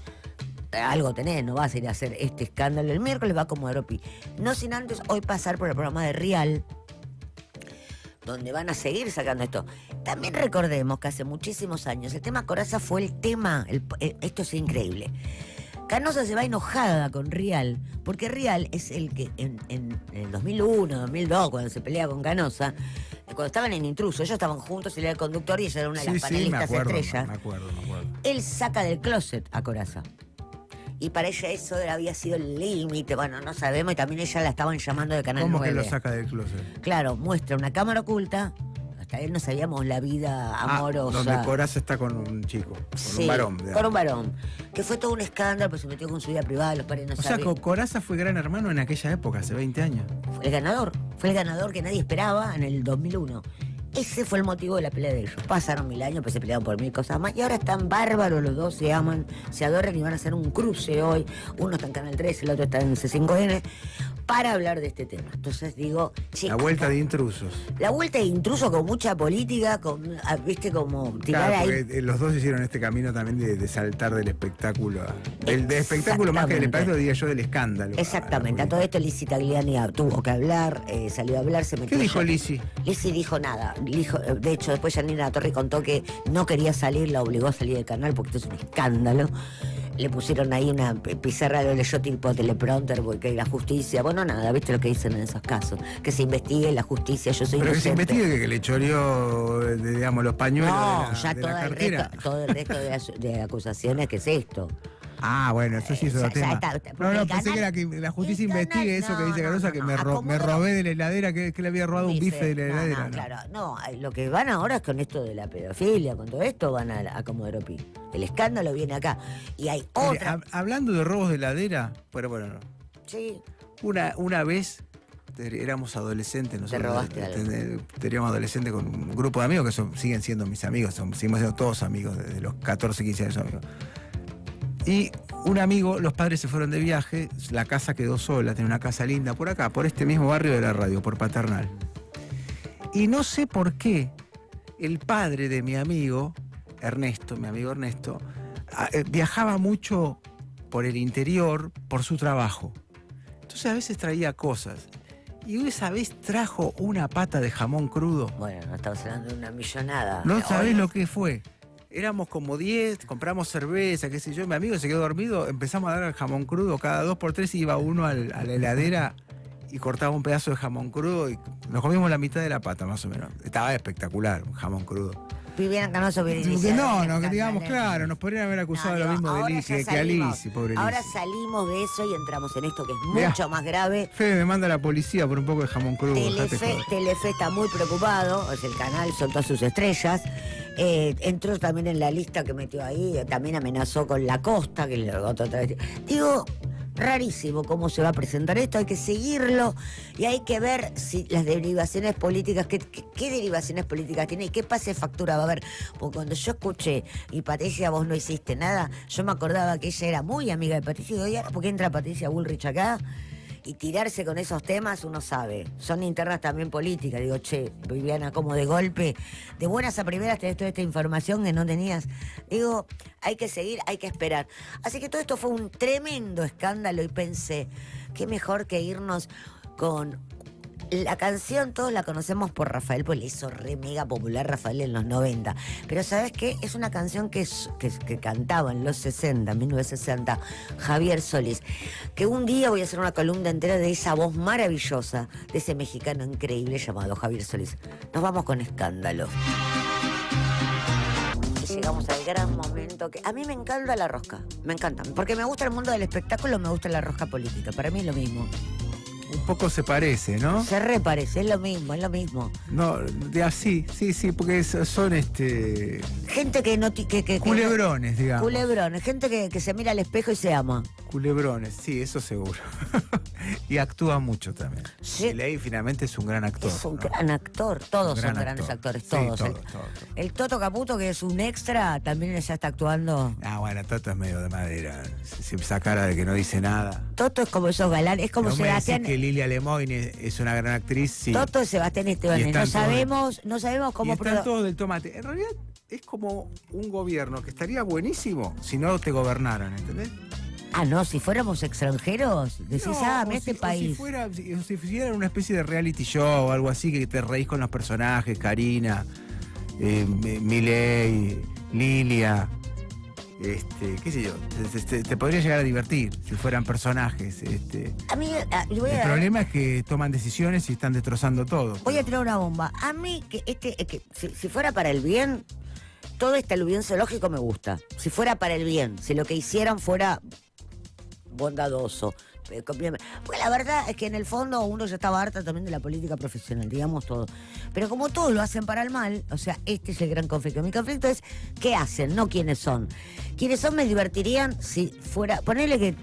algo tenés, no vas a ir a hacer este escándalo. El miércoles va a Comodoro Pi. No sin antes hoy pasar por el programa de Rial, donde van a seguir sacando esto. También recordemos que hace muchísimos años el tema Corazza fue el tema, esto es increíble. Canosa se va enojada con Rial, porque Rial es el que en el 2001, 2002, cuando se pelea con Canosa, cuando estaban en Intruso, ellos estaban juntos, él era el conductor y ella era una de las panelistas estrellas. Me acuerdo. Él saca del closet a Corazza. Y para ella eso había sido el límite, bueno, no sabemos, y también ella la estaban llamando de Canal 9. ¿Cómo que lo saca del closet? Claro, muestra una cámara oculta. Hasta él no sabíamos la vida amorosa. Donde Corazza está con un chico, con un varón. Con un varón. Que fue todo un escándalo, pues se metió con su vida privada, los padres no sabían. O sea, Corazza fue Gran Hermano en aquella época, hace 20 años. Fue el ganador que nadie esperaba en el 2001. Ese fue el motivo de la pelea de ellos. Pasaron 1000 años, pues se pelearon por 1000 cosas más. Y ahora están bárbaros los dos, se aman, se adoran y van a hacer un cruce hoy. Uno está en Canal 3, el otro está en C5N, para hablar de este tema. Entonces digo... La vuelta de intrusos. La vuelta de intrusos con mucha política, viste, como tirar claro, ahí... porque los dos hicieron este camino también de saltar del espectáculo. Del espectáculo más que del espectáculo, diría yo, del escándalo. Exactamente. A todo esto Lizzy Tagliani tuvo que hablar, salió a hablar, se metió... ¿Qué dijo Lizzy? Lizzy dijo nada. De hecho, después Janina Torre contó que no quería salir, la obligó a salir del canal porque esto es un escándalo. Le pusieron ahí una pizarra, lo leyó tipo teleprompter, porque la justicia, bueno, nada, viste lo que dicen en esos casos, que se investigue la justicia, yo soy pero inocente. Que se investigue que le choreó, digamos, los pañuelos de la cartera. Todo el resto de acusaciones, que es esto. Ah, bueno, eso sí es otro tema. No, pensé que la justicia investigue eso que dice Canosa, que me robé de la heladera, que le había robado un bife de la heladera. Claro, no, lo que van ahora es con esto de la pedofilia, con todo esto van a Comodoro Pi. El escándalo viene acá. Y hay otra... Hablando de robos de heladera, bueno. Sí. Una vez éramos adolescentes, nosotros. Te robaste algo. Teníamos adolescentes con un grupo de amigos que siguen siendo mis amigos, seguimos siendo todos amigos, desde los 14, 15 años amigos. Y un amigo, los padres se fueron de viaje, la casa quedó sola, tenía una casa linda por acá, por este mismo barrio de la radio, por Paternal. Y no sé por qué el padre de mi amigo Ernesto, viajaba mucho por el interior por su trabajo. Entonces a veces traía cosas. Y esa vez trajo una pata de jamón crudo. Bueno, no estamos hablando de una millonada. No sabés lo que fue. Éramos como 10, compramos cerveza, qué sé yo, mi amigo se quedó dormido, empezamos a dar el jamón crudo, cada 2 por 3 iba uno a la heladera y cortaba un pedazo de jamón crudo y nos comimos la mitad de la pata, más o menos. Estaba espectacular, un jamón crudo. Viviana Canosa hubiera dicho. Que digamos, claro, nos podrían haber acusado lo mismo de Lizzy, que a Lizzy, pobre Lizzy. Ahora salimos de eso y entramos en esto que es mucho más grave. Fede me manda a la policía por un poco de jamón crudo. Telefe está muy preocupado, es el canal, soltó sus estrellas. Entró también en la lista que metió ahí, también amenazó con La Costa, que le otra vez. Digo, rarísimo cómo se va a presentar esto, hay que seguirlo y hay que ver si las derivaciones políticas, qué derivaciones políticas tiene y qué pase factura va a haber. Porque cuando yo escuché, y Patricia, vos no hiciste nada, yo me acordaba que ella era muy amiga de Patricia, y digo, ¿y ahora por qué entra Patricia Bullrich acá? Y tirarse con esos temas, uno sabe. Son internas también políticas. Digo, che, Viviana, como de golpe, de buenas a primeras tenés toda esta información que no tenías. Digo, hay que seguir, hay que esperar. Así que todo esto fue un tremendo escándalo y pensé, qué mejor que irnos con... La canción todos la conocemos por Rafael, pues le hizo re mega popular Rafael en los 90. Pero ¿sabes qué? Es una canción que cantaba en los 60, 1960, Javier Solís. Que un día voy a hacer una columna entera de esa voz maravillosa, de ese mexicano increíble llamado Javier Solís. Nos vamos con Escándalo. Y llegamos al gran momento que... A mí me encanta la rosca, me encanta. Porque me gusta el mundo del espectáculo, me gusta la rosca política. Para mí es lo mismo. Un poco se parece, ¿no? Se reparece, es lo mismo, es lo mismo. No, sí, porque son Gente que no... Que culebrones, digamos. Culebrones, gente que se mira al espejo y se ama. Culebrones, sí, eso seguro. Y actúa mucho también. Sí. Milei finalmente es un gran actor. Es un gran actor, todos son grandes actores, todos. Sí, todo. El Toto Caputo, que es un extra, también ya está actuando. Ah, bueno, Toto es medio de madera. Esa cara de que no dice nada. Toto es como esos galanes, es como No me Sebastián. decís que Lilia Lemoyne es una gran actriz, sí. Toto es Sebastián Esteban. Y No están sabemos cómo... Y están todos del tomate. En realidad es como un gobierno que estaría buenísimo si no te gobernaran, ¿entendés? Ah, no, si fuéramos extranjeros, decís, No, mira este país. Si hicieran una especie de reality show o algo así, que te reís con los personajes, Karina, Milei, Lilia, qué sé yo, te podría llegar a divertir si fueran personajes. A mí, El problema es que toman decisiones y están destrozando todo. voy a tirar una bomba. A mí, si fuera para el bien, todo este aluvión zoológico me gusta. Si fuera para el bien, si lo que hicieran fuera bondadoso. Porque la verdad es que en el fondo uno ya estaba harta también de la política profesional, digamos todo. Pero como todos lo hacen para el mal, o sea, este es el gran conflicto. Mi conflicto es qué hacen, no quiénes son. Quiénes son me divertirían si fuera... Ponele que,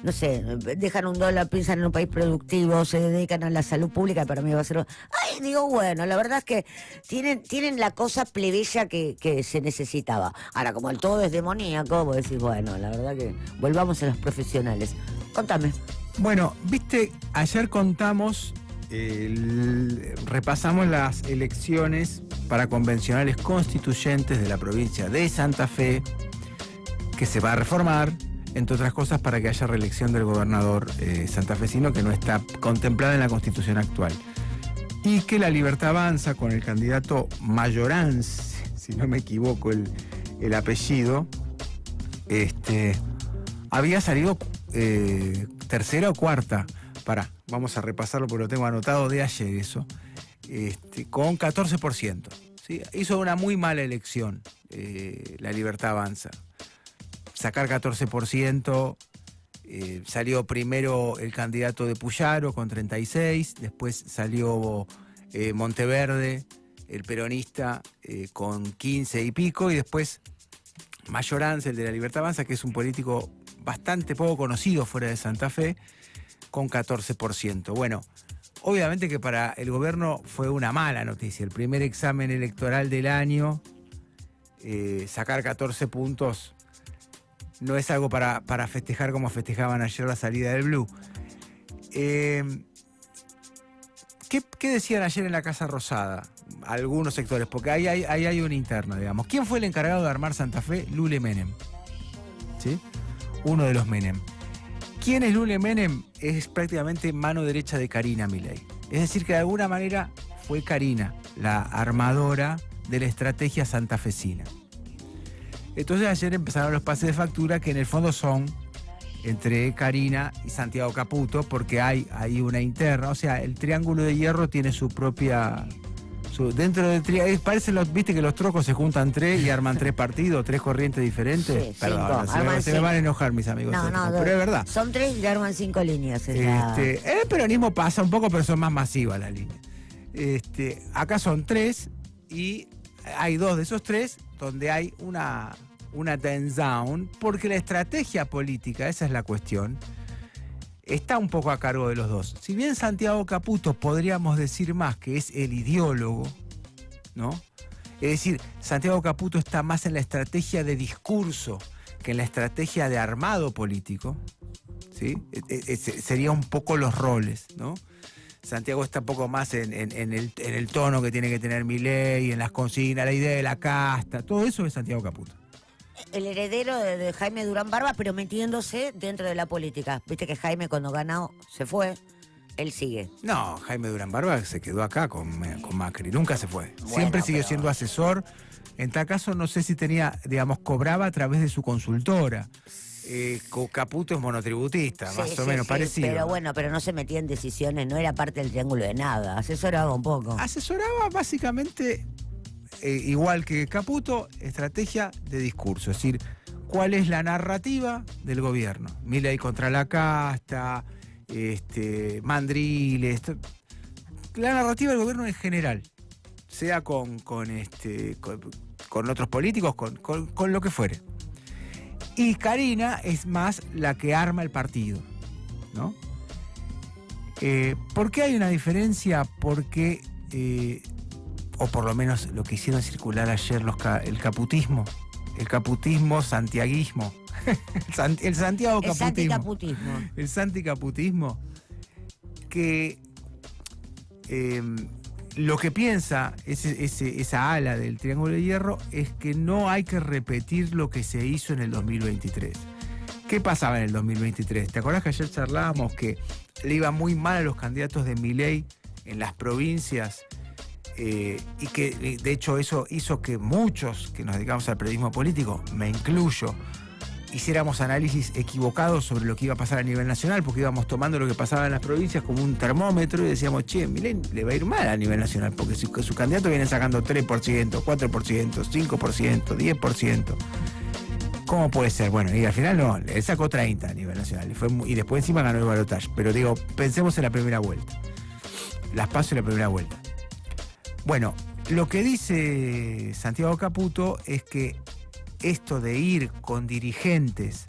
no sé, dejan $1, piensan en un país productivo, se dedican a la salud pública, para mí va a ser... Ay, digo, bueno, la verdad es que tienen la cosa plebeya que se necesitaba. Ahora, como el todo es demoníaco, vos decís, bueno, la verdad que volvamos a los profesionales. Contame. Bueno, viste, ayer contamos, repasamos las elecciones para convencionales constituyentes de la provincia de Santa Fe, que se va a reformar, entre otras cosas, para que haya reelección del gobernador santafesino, que no está contemplada en la Constitución actual. Y que La Libertad Avanza, con el candidato Mayoranz, si no me equivoco el apellido, había salido tercera o cuarta. Vamos a repasarlo porque lo tengo anotado de ayer eso. Con 14%. ¿Sí? Hizo una muy mala elección La Libertad Avanza. Sacar 14%, salió primero el candidato de Puyaro con 36%, después salió Monteverde, el peronista, con 15 y pico, y después Mayoranz, el de La Libertad Avanza, que es un político bastante poco conocido fuera de Santa Fe, con 14%. Bueno, obviamente que para el gobierno fue una mala noticia. El primer examen electoral del año, sacar 14 puntos no es algo para festejar como festejaban ayer la salida del Blue. ¿Qué decían ayer en la Casa Rosada? Algunos sectores, porque ahí hay una interna, digamos. ¿Quién fue el encargado de armar Santa Fe? Lule Menem. ¿Sí? Uno de los Menem. ¿Quién es Lule Menem? Es prácticamente mano derecha de Karina Milei. Es decir, que de alguna manera fue Karina la armadora de la estrategia santafesina. Entonces ayer empezaron los pases de factura, que en el fondo son entre Karina y Santiago Caputo, porque hay una interna. O sea, el Triángulo de Hierro tiene su propia... dentro del triángulo, viste que los trocos se juntan tres y arman tres partidos, tres corrientes diferentes. Sí, perdón, cinco. Se me van a enojar mis amigos. No, pero es verdad. Son tres y arman 5 líneas. El peronismo pasa un poco, pero son más masivas las líneas. Acá son 3 y hay 2 de esos 3 donde hay una dance down, porque la estrategia política, esa es la cuestión, está un poco a cargo de los dos. Si bien Santiago Caputo podríamos decir más que es el ideólogo, ¿no? Es decir, Santiago Caputo está más en la estrategia de discurso que en la estrategia de armado político, ¿sí? Sería un poco los roles, ¿no? Santiago está un poco más en el tono que tiene que tener Milei, en las consignas, la idea de la casta, todo eso es Santiago Caputo. El heredero de Jaime Durán Barba, pero metiéndose dentro de la política. Viste que Jaime cuando ganó se fue, él sigue. No, Jaime Durán Barba se quedó acá con Macri, nunca se fue. Bueno, siempre sigue siendo asesor. En tal caso no sé si tenía, digamos, cobraba a través de su consultora. Caputo es monotributista, Sí, más o menos parecido. Pero bueno, pero no se metía en decisiones, no era parte del triángulo de nada, asesoraba un poco. Asesoraba básicamente, igual que Caputo, estrategia de discurso, es decir, cuál es la narrativa del gobierno. Milei contra la casta, mandriles, la narrativa del gobierno en general, sea con otros políticos, con lo que fuere. Y Karina es más la que arma el partido, ¿no? ¿Por qué hay una diferencia? Porque, o por lo menos lo que hicieron circular ayer el caputismo, santiaguismo, el Santiago caputismo. El santicaputismo, que lo que piensa esa ala del Triángulo de Hierro es que no hay que repetir lo que se hizo en el 2023. ¿Qué pasaba en el 2023? ¿Te acordás que ayer charlábamos que le iba muy mal a los candidatos de Milei en las provincias? Y que de hecho eso hizo que muchos que nos dedicamos al periodismo político, me incluyo, hiciéramos análisis equivocados sobre lo que iba a pasar a nivel nacional, porque íbamos tomando lo que pasaba en las provincias como un termómetro y decíamos, che, Milei le va a ir mal a nivel nacional, porque su candidato viene sacando 3%, 4%, 5%, 10%. ¿Cómo puede ser? Bueno, y al final no, él sacó 30 a nivel nacional y después encima ganó el balotaje. Pero digo, pensemos en la primera vuelta. Las PASO en la primera vuelta. Bueno, lo que dice Santiago Caputo es que esto de ir con dirigentes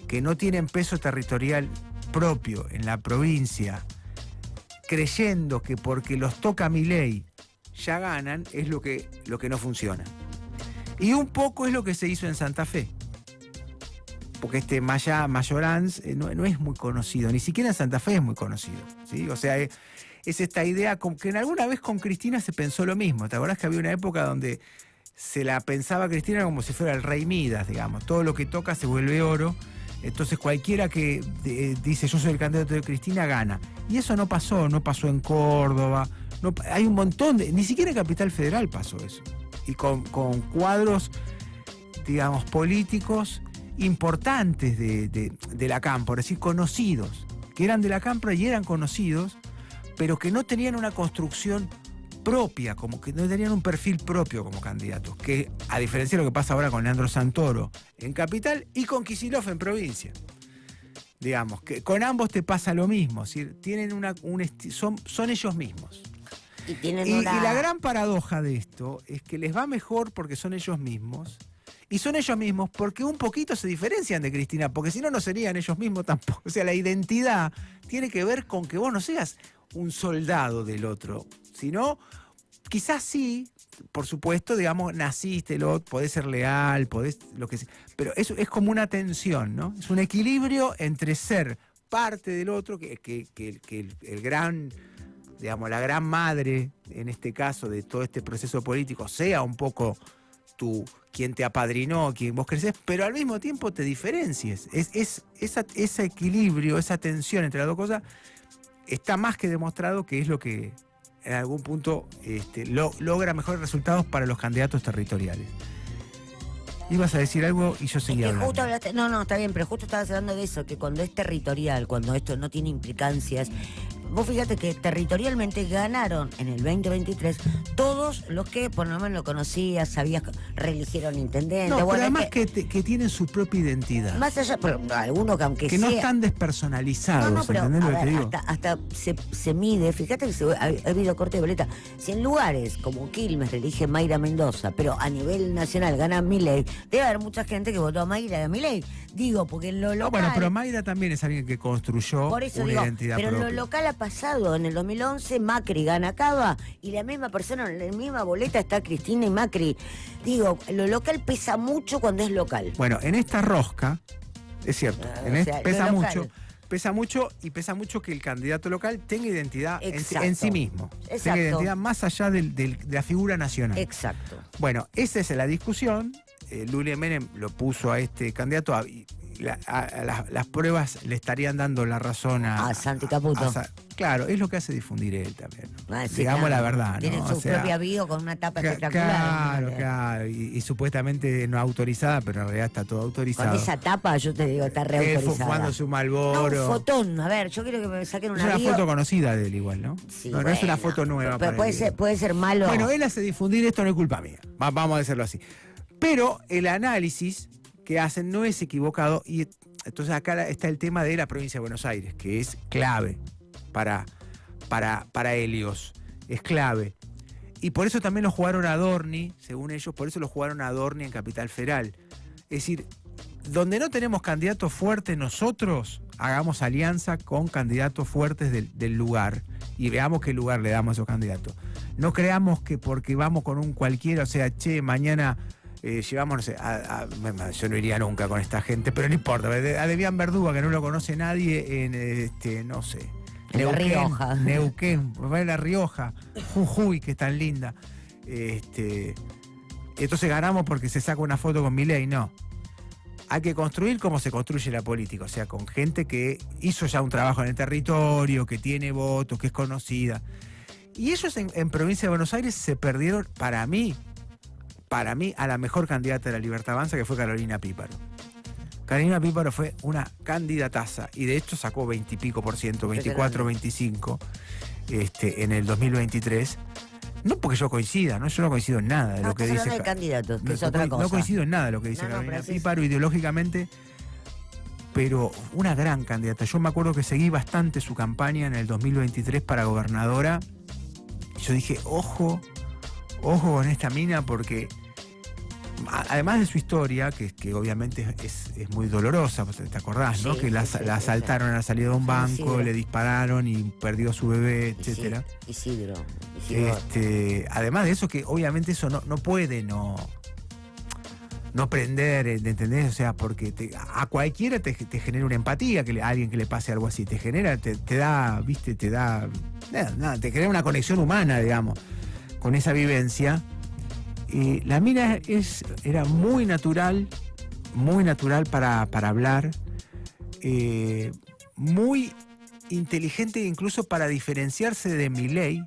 que no tienen peso territorial propio en la provincia, creyendo que porque los toca Milei ya ganan, es lo que no funciona. Y un poco es lo que se hizo en Santa Fe. Porque Mayoranz no es muy conocido, ni siquiera en Santa Fe es muy conocido, ¿sí? O sea, es esta idea que en alguna vez con Cristina se pensó lo mismo. ¿Te acordás que había una época donde se la pensaba Cristina como si fuera el rey Midas, digamos? Todo lo que toca se vuelve oro. Entonces cualquiera que dice yo soy el candidato de Cristina gana. Y eso no pasó en Córdoba. Hay un montón ni siquiera en Capital Federal pasó eso. Y con cuadros, digamos, políticos importantes de la Cámpora, por decir conocidos, que eran de la Cámpora y eran conocidos, pero que no tenían una construcción propia, como que no tenían un perfil propio como candidatos, que a diferencia de lo que pasa ahora con Leandro Santoro en Capital y con Kicillof en provincia. Digamos, que con ambos te pasa lo mismo, es decir, tienen son ellos mismos. Y la gran paradoja de esto es que les va mejor porque son ellos mismos, y son ellos mismos porque un poquito se diferencian de Cristina, porque si no, no serían ellos mismos tampoco. O sea, la identidad tiene que ver con que vos no seas un soldado del otro, sino quizás sí, por supuesto, digamos, naciste, podés ser leal, podés lo que sea, pero eso es como una tensión, ¿no? Es un equilibrio entre ser parte del otro, que el gran, digamos, la gran madre, en este caso, de todo este proceso político, sea un poco quien te apadrinó, quien vos crecés, pero al mismo tiempo te diferencies. Ese equilibrio, esa tensión entre las dos cosas, está más que demostrado que es lo que en algún punto logra mejores resultados para los candidatos territoriales. Ibas a decir algo y yo seguía hablando. Justo hablaste, no, está bien, pero justo estabas hablando de eso, que cuando es territorial, cuando esto no tiene implicancias, vos fíjate que territorialmente ganaron en el 2023 todos los que por lo menos lo conocías, sabías, reeligieron intendente. No, bueno, pero además que tienen su propia identidad. Más allá, pero algunos que aunque que no están despersonalizados, no, pero, ¿entendés lo que te digo? Hasta se mide, fíjate que ha habido corte de boleta. Si en lugares como Quilmes elige Mayra Mendoza, pero a nivel nacional gana Milei, debe haber mucha gente que votó a Mayra y a Milei. Digo, porque en lo local... No, bueno, pero Mayra también es alguien que construyó por eso una digo, identidad pero propia. en lo local ha pasado. En el 2011 Macri gana Cava y la misma persona, en la misma boleta está Cristina y Macri. Digo, lo local pesa mucho cuando es local. Bueno, en esta rosca, es cierto, pesa mucho que el candidato local tenga identidad en sí mismo. Exacto. Tenga identidad más allá de la figura nacional. Exacto. Bueno, esa es la discusión. Lulia Menem lo puso a este candidato las pruebas le estarían dando la razón a Santi Caputo. Claro, es lo que hace difundir él también, ¿no? Sí, digamos claro. la verdad, ¿no? Tiene su propia bio con una tapa Claro, espectacular. claro. Y supuestamente no autorizada, pero en realidad está todo autorizado. Con esa tapa, yo te digo, está reautorizada. Fumando su No, Malboro. un fotón. A ver, yo quiero que me saquen una Es una bio. foto conocida de él igual, ¿no? Sí, no es una foto nueva. Pero para él. puede ser malo. Bueno, él hace difundir esto, no es culpa mía. Vamos a decirlo así. Pero el análisis que hacen no es equivocado. Y entonces acá está el tema de la provincia de Buenos Aires, que es clave para Helios. Es clave. Y por eso también lo jugaron a Adorni, según ellos, por eso lo jugaron a Adorni en Capital Federal. Es decir, donde no tenemos candidatos fuertes nosotros, hagamos alianza con candidatos fuertes del lugar y veamos qué lugar le damos a esos candidatos. No creamos que porque vamos con un cualquiera, o sea, che, mañana llevamos, no sé, yo no iría nunca con esta gente, pero no importa, a Debian Verduga, que no lo conoce nadie en, no sé, La Rioja. Neuquén, La Rioja, Jujuy, que es tan linda. Entonces ganamos porque se saca una foto con Milei, no. Hay que construir como se construye la política, o sea, con gente que hizo ya un trabajo en el territorio, que tiene votos, que es conocida. Y ellos en provincia de Buenos Aires se perdieron, para mí, a la mejor candidata de la Libertad Avanza, que fue Carolina Píparo. Carolina Píparo fue una candidataza y de hecho sacó 20 y pico %, 24, 25 en el 2023. No porque yo coincida, ¿no? Yo no coincido en nada de lo que dice. De candidatos, que es otra cosa. No coincido en nada de lo que dice Carolina Píparo ideológicamente, pero una gran candidata. Yo me acuerdo que seguí bastante su campaña en el 2023 para gobernadora. Yo dije, ojo con esta mina, porque además de su historia, que obviamente es muy dolorosa, pues, ¿te acordás, no? Sí, Que la asaltaron a la salida de un banco, le dispararon y perdió a su bebé, etcétera. Isidro. Además de eso, que obviamente eso no puede no prender, ¿entendés? O sea, porque a cualquiera te genera una empatía, a alguien que le pase algo así, te genera, te da, viste, te genera una conexión humana, digamos, con esa vivencia. La mina era muy natural para hablar, muy inteligente incluso para diferenciarse de Milei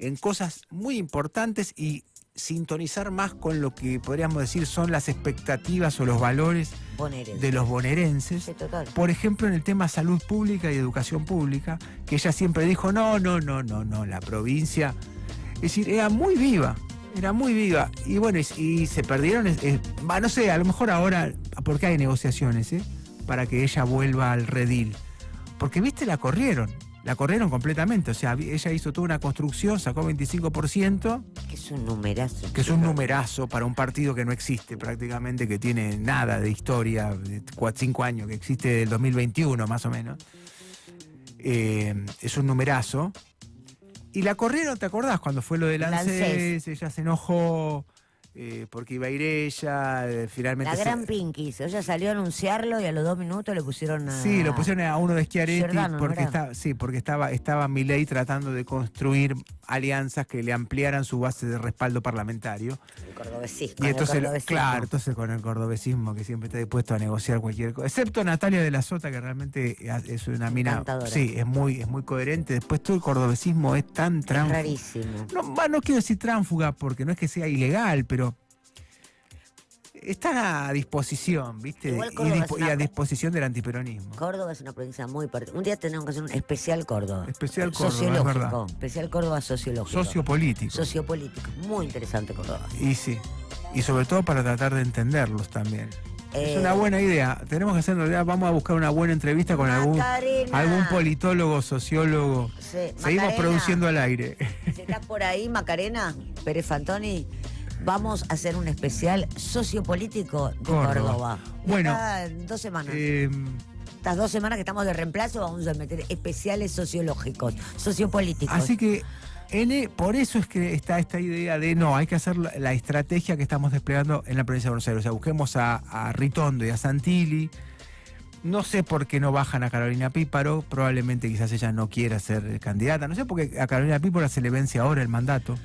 en cosas muy importantes y sintonizar más con lo que podríamos decir son las expectativas o los valores de los bonaerenses. Sí, total. Por ejemplo, en el tema salud pública y educación pública, que ella siempre dijo, no, la provincia. Es decir, era muy viva. Y bueno, y se perdieron, no sé, a lo mejor ahora, porque hay negociaciones, para que ella vuelva al redil. Porque, viste, la corrieron completamente. O sea, ella hizo toda una construcción, sacó 25%. Que es un numerazo. Que es un numerazo para un partido que no existe prácticamente, que tiene nada de historia, de 5 años, que existe del 2021 más o menos. Es un numerazo. Y la corrieron, ¿te acordás? Cuando fue lo del ANSES, ella se enojó porque iba a ir ella, finalmente... La gran Pinky, ella salió a anunciarlo y a los 2 minutos le pusieron a... Sí, lo pusieron a uno de Schiaretti Giordano, porque estaba Milei tratando de construir alianzas que le ampliaran su base de respaldo parlamentario. El cordobesismo. Y entonces con el cordobesismo, que siempre está dispuesto a negociar cualquier cosa. Excepto Natalia de la Sota, que realmente es una mina... Encantadora. Sí, es muy coherente. Después todo el cordobesismo es tan tránfuga. Rarísimo. No quiero decir tránfuga porque no es que sea ilegal, pero... Está a disposición, ¿viste? Y a disposición del antiperonismo. Córdoba es una provincia muy particular. Un día tenemos que hacer un especial Córdoba. Especial Córdoba, sociológico. es verdad. Especial Córdoba sociológico. Sociopolítico. Muy interesante Córdoba. Y sí. Y sobre todo para tratar de entenderlos también. Es una buena idea. Tenemos que hacer, vamos a buscar una buena entrevista con algún politólogo, sociólogo. Sí, seguimos Macarena, produciendo al aire. Si estás por ahí, Macarena Pérez Fantoni, vamos a hacer un especial sociopolítico de Córdoba. Bueno, en 2 semanas. Estas 2 semanas que estamos de reemplazo vamos a meter especiales sociológicos, sociopolíticos. Así que por eso es que está esta idea de hay que hacer la estrategia que estamos desplegando en la provincia de Buenos Aires. O sea, busquemos a Ritondo y a Santilli. No sé por qué no bajan a Carolina Píparo. Probablemente quizás ella no quiera ser candidata. No sé por qué a Carolina Píparo se le vence ahora el mandato.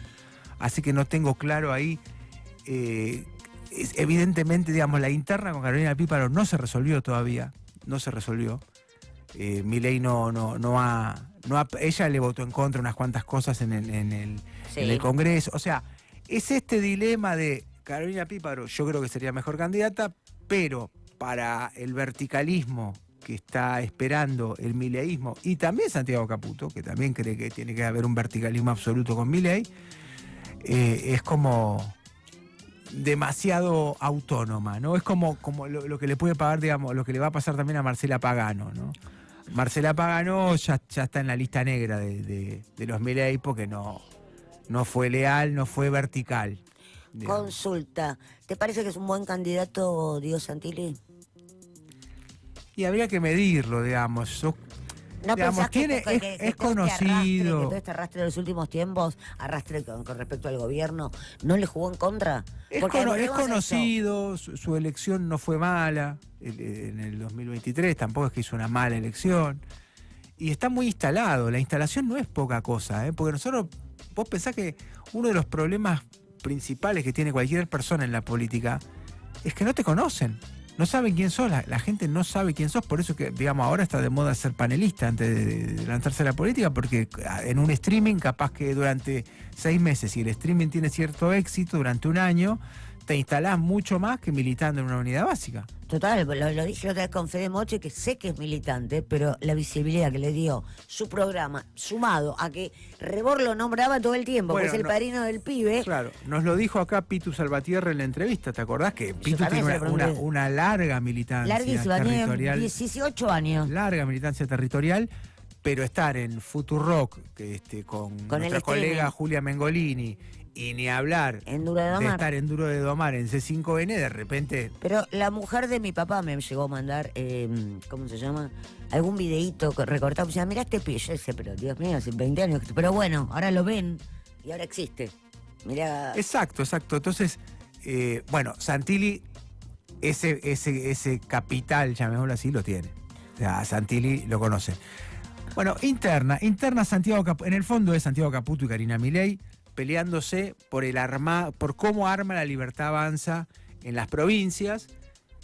Así que no tengo claro ahí. Evidentemente, digamos, la interna con Carolina Píparo no se resolvió todavía. No se resolvió. Milei ella le votó en contra unas cuantas cosas en el Congreso. O sea, es este dilema de Carolina Píparo, yo creo que sería mejor candidata, pero para el verticalismo que está esperando el mileísmo, y también Santiago Caputo, que también cree que tiene que haber un verticalismo absoluto con Milei, es como demasiado autónoma, ¿no? Es como lo que le puede pagar, digamos, lo que le va a pasar también a Marcela Pagano, ¿no? Marcela Pagano ya está en la lista negra de los Milei porque no fue leal, no fue vertical. Digamos. Consulta, ¿te parece que es un buen candidato Diego Santilli? Y habría que medirlo, digamos. ¿No Digamos, pensás que es todo conocido. que todo este arrastre de los últimos tiempos, arrastre con respecto al gobierno, no le jugó en contra? Es conocido, su elección no fue mala en el 2023, tampoco es que hizo una mala elección. Y está muy instalado, la instalación no es poca cosa, porque vos pensás que uno de los problemas principales que tiene cualquier persona en la política es que no te conocen. No saben quién sos, la gente no sabe quién sos, por eso que, digamos, ahora está de moda ser panelista antes de lanzarse a la política, porque en un streaming, capaz que durante 6 meses, si el streaming tiene cierto éxito, durante un año, te instalás mucho más que militando en una unidad básica. Total, lo dije otra vez con Fede Moche, que sé que es militante, pero la visibilidad que le dio su programa, sumado a que Rebor lo nombraba todo el tiempo, Bueno, que es el padrino del pibe. Claro, nos lo dijo acá Pitu Salvatierra en la entrevista, ¿te acordás? Que Pitu tiene una larga militancia territorial. 18 años. Larga militancia territorial, pero estar en Futurock, con nuestra colega Julia Mengolini, y ni hablar en Duro de estar en Duro de Domar, en C5N, de repente... Pero la mujer de mi papá me llegó a mandar, ¿cómo se llama? Algún videíto recortado. O sea, mirá este pibe. Yo decía, pero Dios mío, hace 20 años. Pero bueno, ahora lo ven y ahora existe. Mirá. Exacto. Entonces, bueno, Santilli, ese capital, llamémoslo así, lo tiene. O sea, Santilli lo conoce. Bueno, interna Santiago Caputo, en el fondo es Santiago Caputo y Karina Milei, peleándose por cómo arma la Libertad Avanza en las provincias,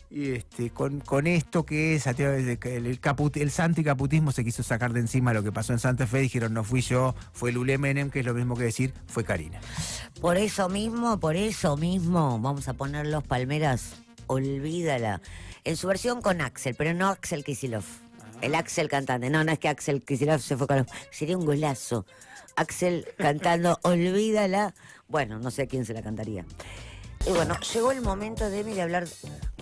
y con esto que es el santicaputismo se quiso sacar de encima lo que pasó en Santa Fe, dijeron no fui yo, fue Lulé Menem, que es lo mismo que decir fue Karina. Por eso mismo, vamos a poner Los Palmeras, olvídala, en su versión con Axel, pero no Axel Kicillof, el Axel cantante, no es que Axel Kicillof se fue con sería un golazo. Axel cantando Olvídala. Bueno, no sé a quién se la cantaría. Y bueno, llegó el momento de hablar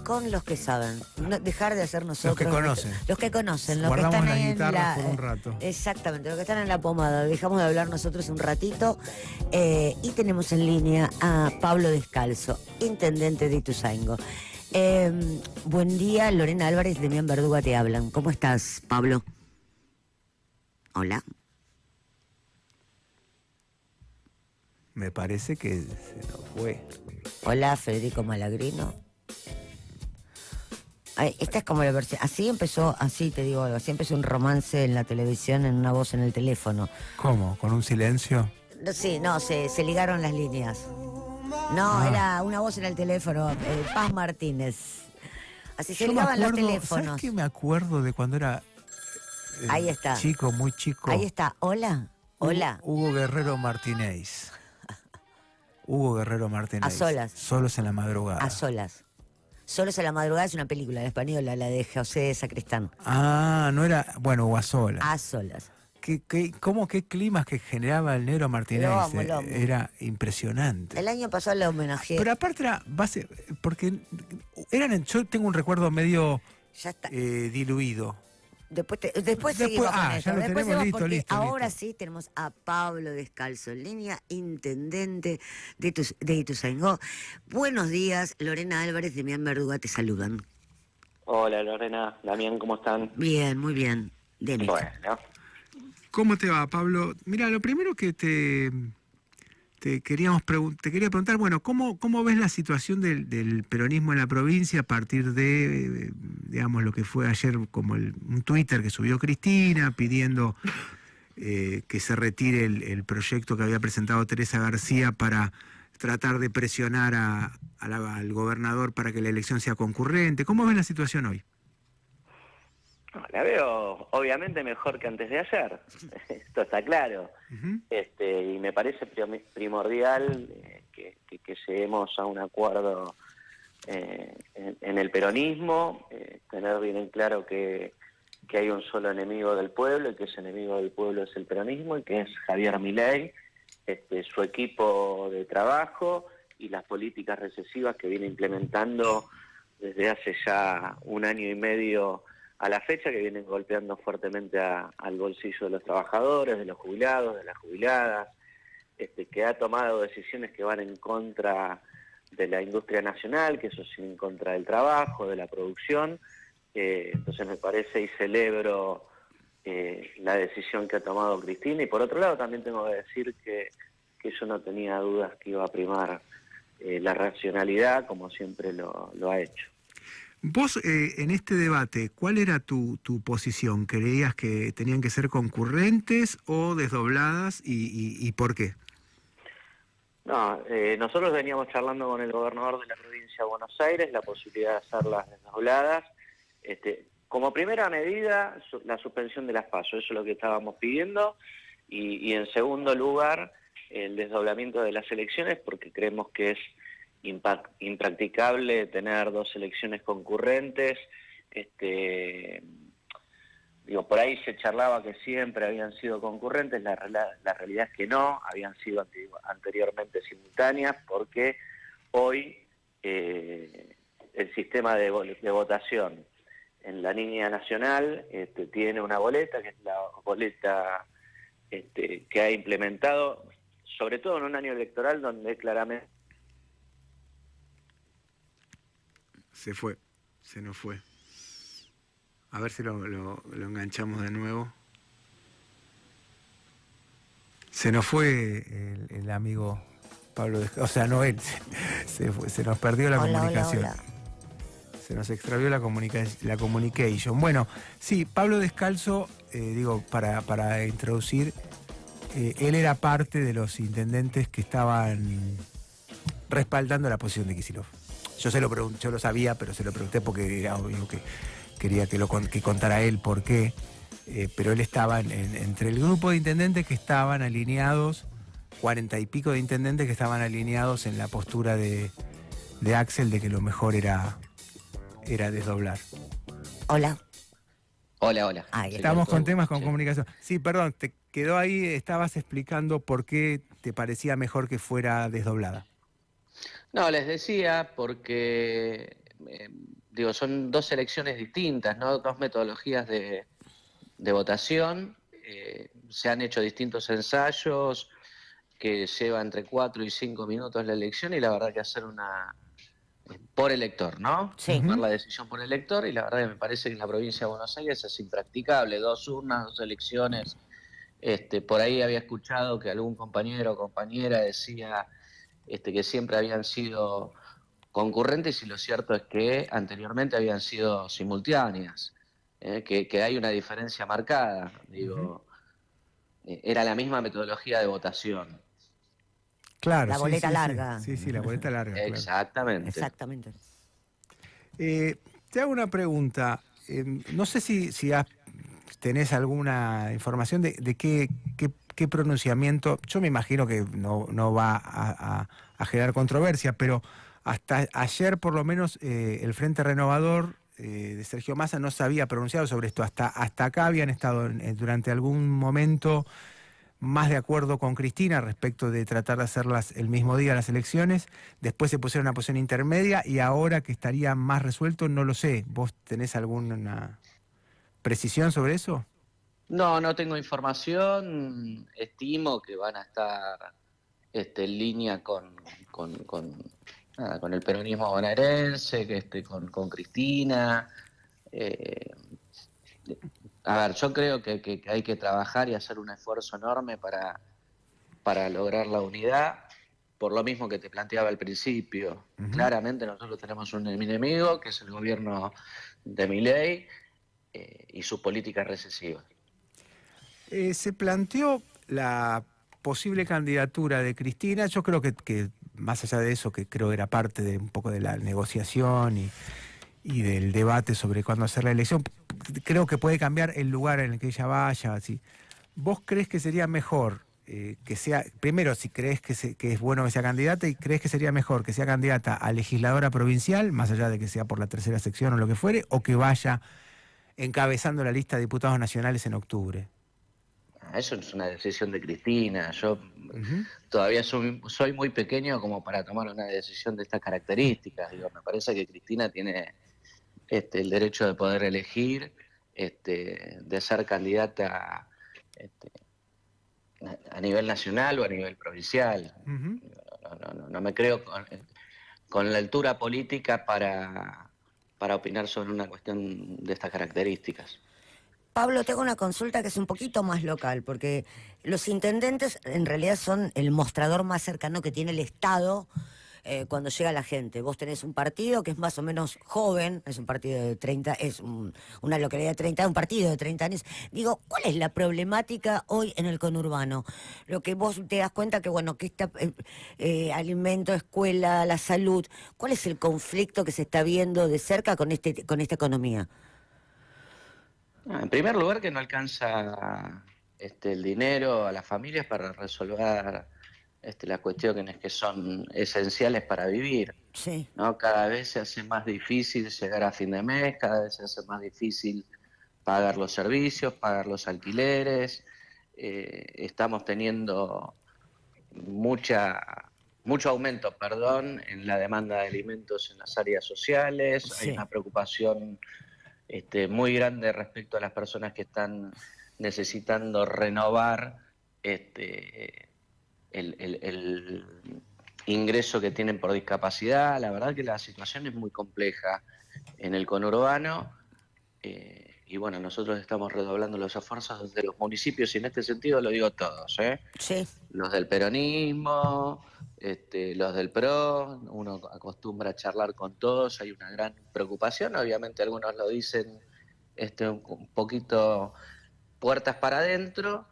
con los que saben. No, dejar de hacer nosotros. Los que conocen. Los que conocen. Los Guardamos que están las en guitarras por un rato. Exactamente, los que están en la pomada. Dejamos de hablar nosotros un ratito. Y tenemos en línea a Pablo Descalzo, intendente de Ituzaingó. Buen día, Lorena Álvarez, Demián Verduga te hablan. ¿Cómo estás, Pablo? Hola. Me parece que se nos fue. Hola, Federico Malagrino. Ay, esta es como la versión. Así empezó un romance en la televisión, en una voz en el teléfono. ¿Cómo? ¿Con un silencio? Sí, no, se ligaron las líneas. No, era una voz en el teléfono, Paz Martínez. Así se ligaban los teléfonos. ¿Sabes qué me acuerdo de cuando era ahí está. Chico, muy chico? Ahí está. Hola. Hugo Guerrero Martínez. A solas. Solos en la madrugada. A solas. Solos en la madrugada es una película en español, la de José Sacristán. Ah, no era... Bueno, o a solas. A solas. ¿Qué climas que generaba el negro Martínez? Lo amo. Era impresionante. El año pasado le homenajeé. Pero aparte era base... Porque yo tengo un recuerdo medio ya está. Diluido. Después seguimos con esto. Ya lo Después tenemos listo. Ahora sí tenemos a Pablo Descalzo en línea, intendente de Ituzaingó. Buenos días, Lorena Álvarez, Demián Verduga te saludan. Hola Lorena, Damián, ¿cómo están? Bien, muy bien. Demi. Bueno. ¿Cómo te va, Pablo? Mira, lo primero que te quería preguntar, bueno, ¿cómo ves la situación del peronismo en la provincia a partir de, digamos, lo que fue ayer como un Twitter que subió Cristina pidiendo que se retire el proyecto que había presentado Teresa García para tratar de presionar al gobernador para que la elección sea concurrente? ¿Cómo ves la situación hoy? La veo obviamente mejor que antes de ayer, esto está claro. Uh-huh. Y me parece primordial que lleguemos a un acuerdo en el peronismo, tener bien en claro que hay un solo enemigo del pueblo y que ese enemigo del pueblo es el peronismo y que es Javier Milei, su equipo de trabajo y las políticas recesivas que viene implementando desde hace ya 1 año y medio a la fecha, que vienen golpeando fuertemente al bolsillo de los trabajadores, de los jubilados, de las jubiladas, que ha tomado decisiones que van en contra de la industria nacional, que eso sí, en contra del trabajo, de la producción. Entonces me parece y celebro la decisión que ha tomado Cristina, y por otro lado también tengo que decir que yo no tenía dudas que iba a primar la racionalidad, como siempre lo ha hecho. Vos, en este debate, ¿cuál era tu posición? ¿Creías que tenían que ser concurrentes o desdobladas y por qué? No, nosotros veníamos charlando con el gobernador de la provincia de Buenos Aires la posibilidad de hacerlas desdobladas. Como primera medida, la suspensión de las PASO, eso es lo que estábamos pidiendo, y en segundo lugar, el desdoblamiento de las elecciones, porque creemos que es impracticable tener 2 elecciones concurrentes. Por ahí se charlaba que siempre habían sido concurrentes, la realidad es que no, habían sido anteriormente simultáneas, porque hoy el sistema de votación en la línea nacional tiene una boleta, que es la boleta que ha implementado, sobre todo en un año electoral donde claramente... Se nos fue. A ver si lo enganchamos de nuevo. Se nos fue el amigo Pablo Descalzo, o sea, no él, se nos perdió la comunicación. Hola. Se nos extravió la communication. Bueno, sí, Pablo Descalzo, para introducir, él era parte de los intendentes que estaban respaldando la posición de Kicillof. Yo lo sabía, pero se lo pregunté porque era obvio que quería que contara él por qué. Pero él estaba entre el grupo de intendentes que estaban alineados, 40 y pico de intendentes que estaban alineados en la postura de Axel de que lo mejor era desdoblar. Hola. Hola. Estamos con temas con comunicación. Sí, perdón, te quedó ahí, estabas explicando por qué te parecía mejor que fuera desdoblada. No, les decía porque, son 2 elecciones distintas, ¿no? 2 metodologías de votación. Se han hecho distintos ensayos que llevan entre 4 y 5 minutos la elección, y la verdad que hacer una por elector, ¿no? Sí. Tomar la decisión por elector, y la verdad que me parece que en la provincia de Buenos Aires es impracticable. 2 urnas, 2 elecciones. Por ahí había escuchado que algún compañero o compañera decía que siempre habían sido concurrentes, y lo cierto es que anteriormente habían sido simultáneas, que hay una diferencia marcada. Era la misma metodología de votación. Claro, La boleta larga. Sí, la boleta larga. Exactamente. Exactamente. Te hago una pregunta. No sé si tenés alguna información de qué pronunciamiento. Yo me imagino que no va a generar controversia, pero hasta ayer por lo menos el Frente Renovador de Sergio Massa no se había pronunciado sobre esto. Hasta acá habían estado durante algún momento más de acuerdo con Cristina respecto de tratar de hacerlas el mismo día las elecciones. Después se pusieron una posición intermedia, y ahora que estaría más resuelto, no lo sé. ¿Vos tenés alguna precisión sobre eso? No tengo información. Estimo que van a estar en línea con el peronismo bonaerense, con Cristina. Yo creo que hay que trabajar y hacer un esfuerzo enorme para lograr la unidad, por lo mismo que te planteaba al principio. Uh-huh. Claramente nosotros tenemos un enemigo, que es el gobierno de Milei y su política recesiva. Se planteó la posible candidatura de Cristina. Yo creo que más allá de eso, que creo era parte de un poco de la negociación y del debate sobre cuándo hacer la elección, creo que puede cambiar el lugar en el que ella vaya. Así. ¿Vos crees que sería mejor que sea, primero, si crees que es bueno que sea candidata, y crees que sería mejor que sea candidata a legisladora provincial, más allá de que sea por la 3ª sección o lo que fuere, o que vaya encabezando la lista de diputados nacionales en octubre? Eso es una decisión de Cristina. Yo Ujú. todavía soy muy pequeño como para tomar una decisión de estas características. Digo, me parece que Cristina tiene el derecho de poder elegir, de ser candidata este, a nivel nacional o a nivel provincial. Ujú. No me creo con la altura política para opinar sobre una cuestión de estas características. Pablo, tengo una consulta que es un poquito más local, porque los intendentes en realidad son el mostrador más cercano que tiene el Estado cuando llega la gente. Vos tenés un partido que es más o menos joven, es un partido de 30, una localidad de 30, un partido de 30 años. Digo, ¿cuál es la problemática hoy en el conurbano? Lo que vos te das cuenta que, bueno, que está alimento, escuela, la salud, ¿cuál es el conflicto que se está viendo de cerca con esta economía? En primer lugar, que no alcanza el dinero a las familias para resolver las cuestiones que son esenciales para vivir, Sí. ¿no? Cada vez se hace más difícil llegar a fin de mes, cada vez se hace más difícil pagar los servicios, pagar los alquileres. Estamos teniendo mucho aumento, perdón, en la demanda de alimentos en las áreas sociales. Hay Sí. una preocupación muy grande respecto a las personas que están necesitando renovar el ingreso que tienen por discapacidad. La verdad que la situación es muy compleja en el conurbano, y bueno, nosotros estamos redoblando los esfuerzos desde los municipios, y en este sentido lo digo todos, Sí. los del peronismo, los del PRO. Uno acostumbra a charlar con todos, hay una gran preocupación, obviamente algunos lo dicen un poquito puertas para adentro,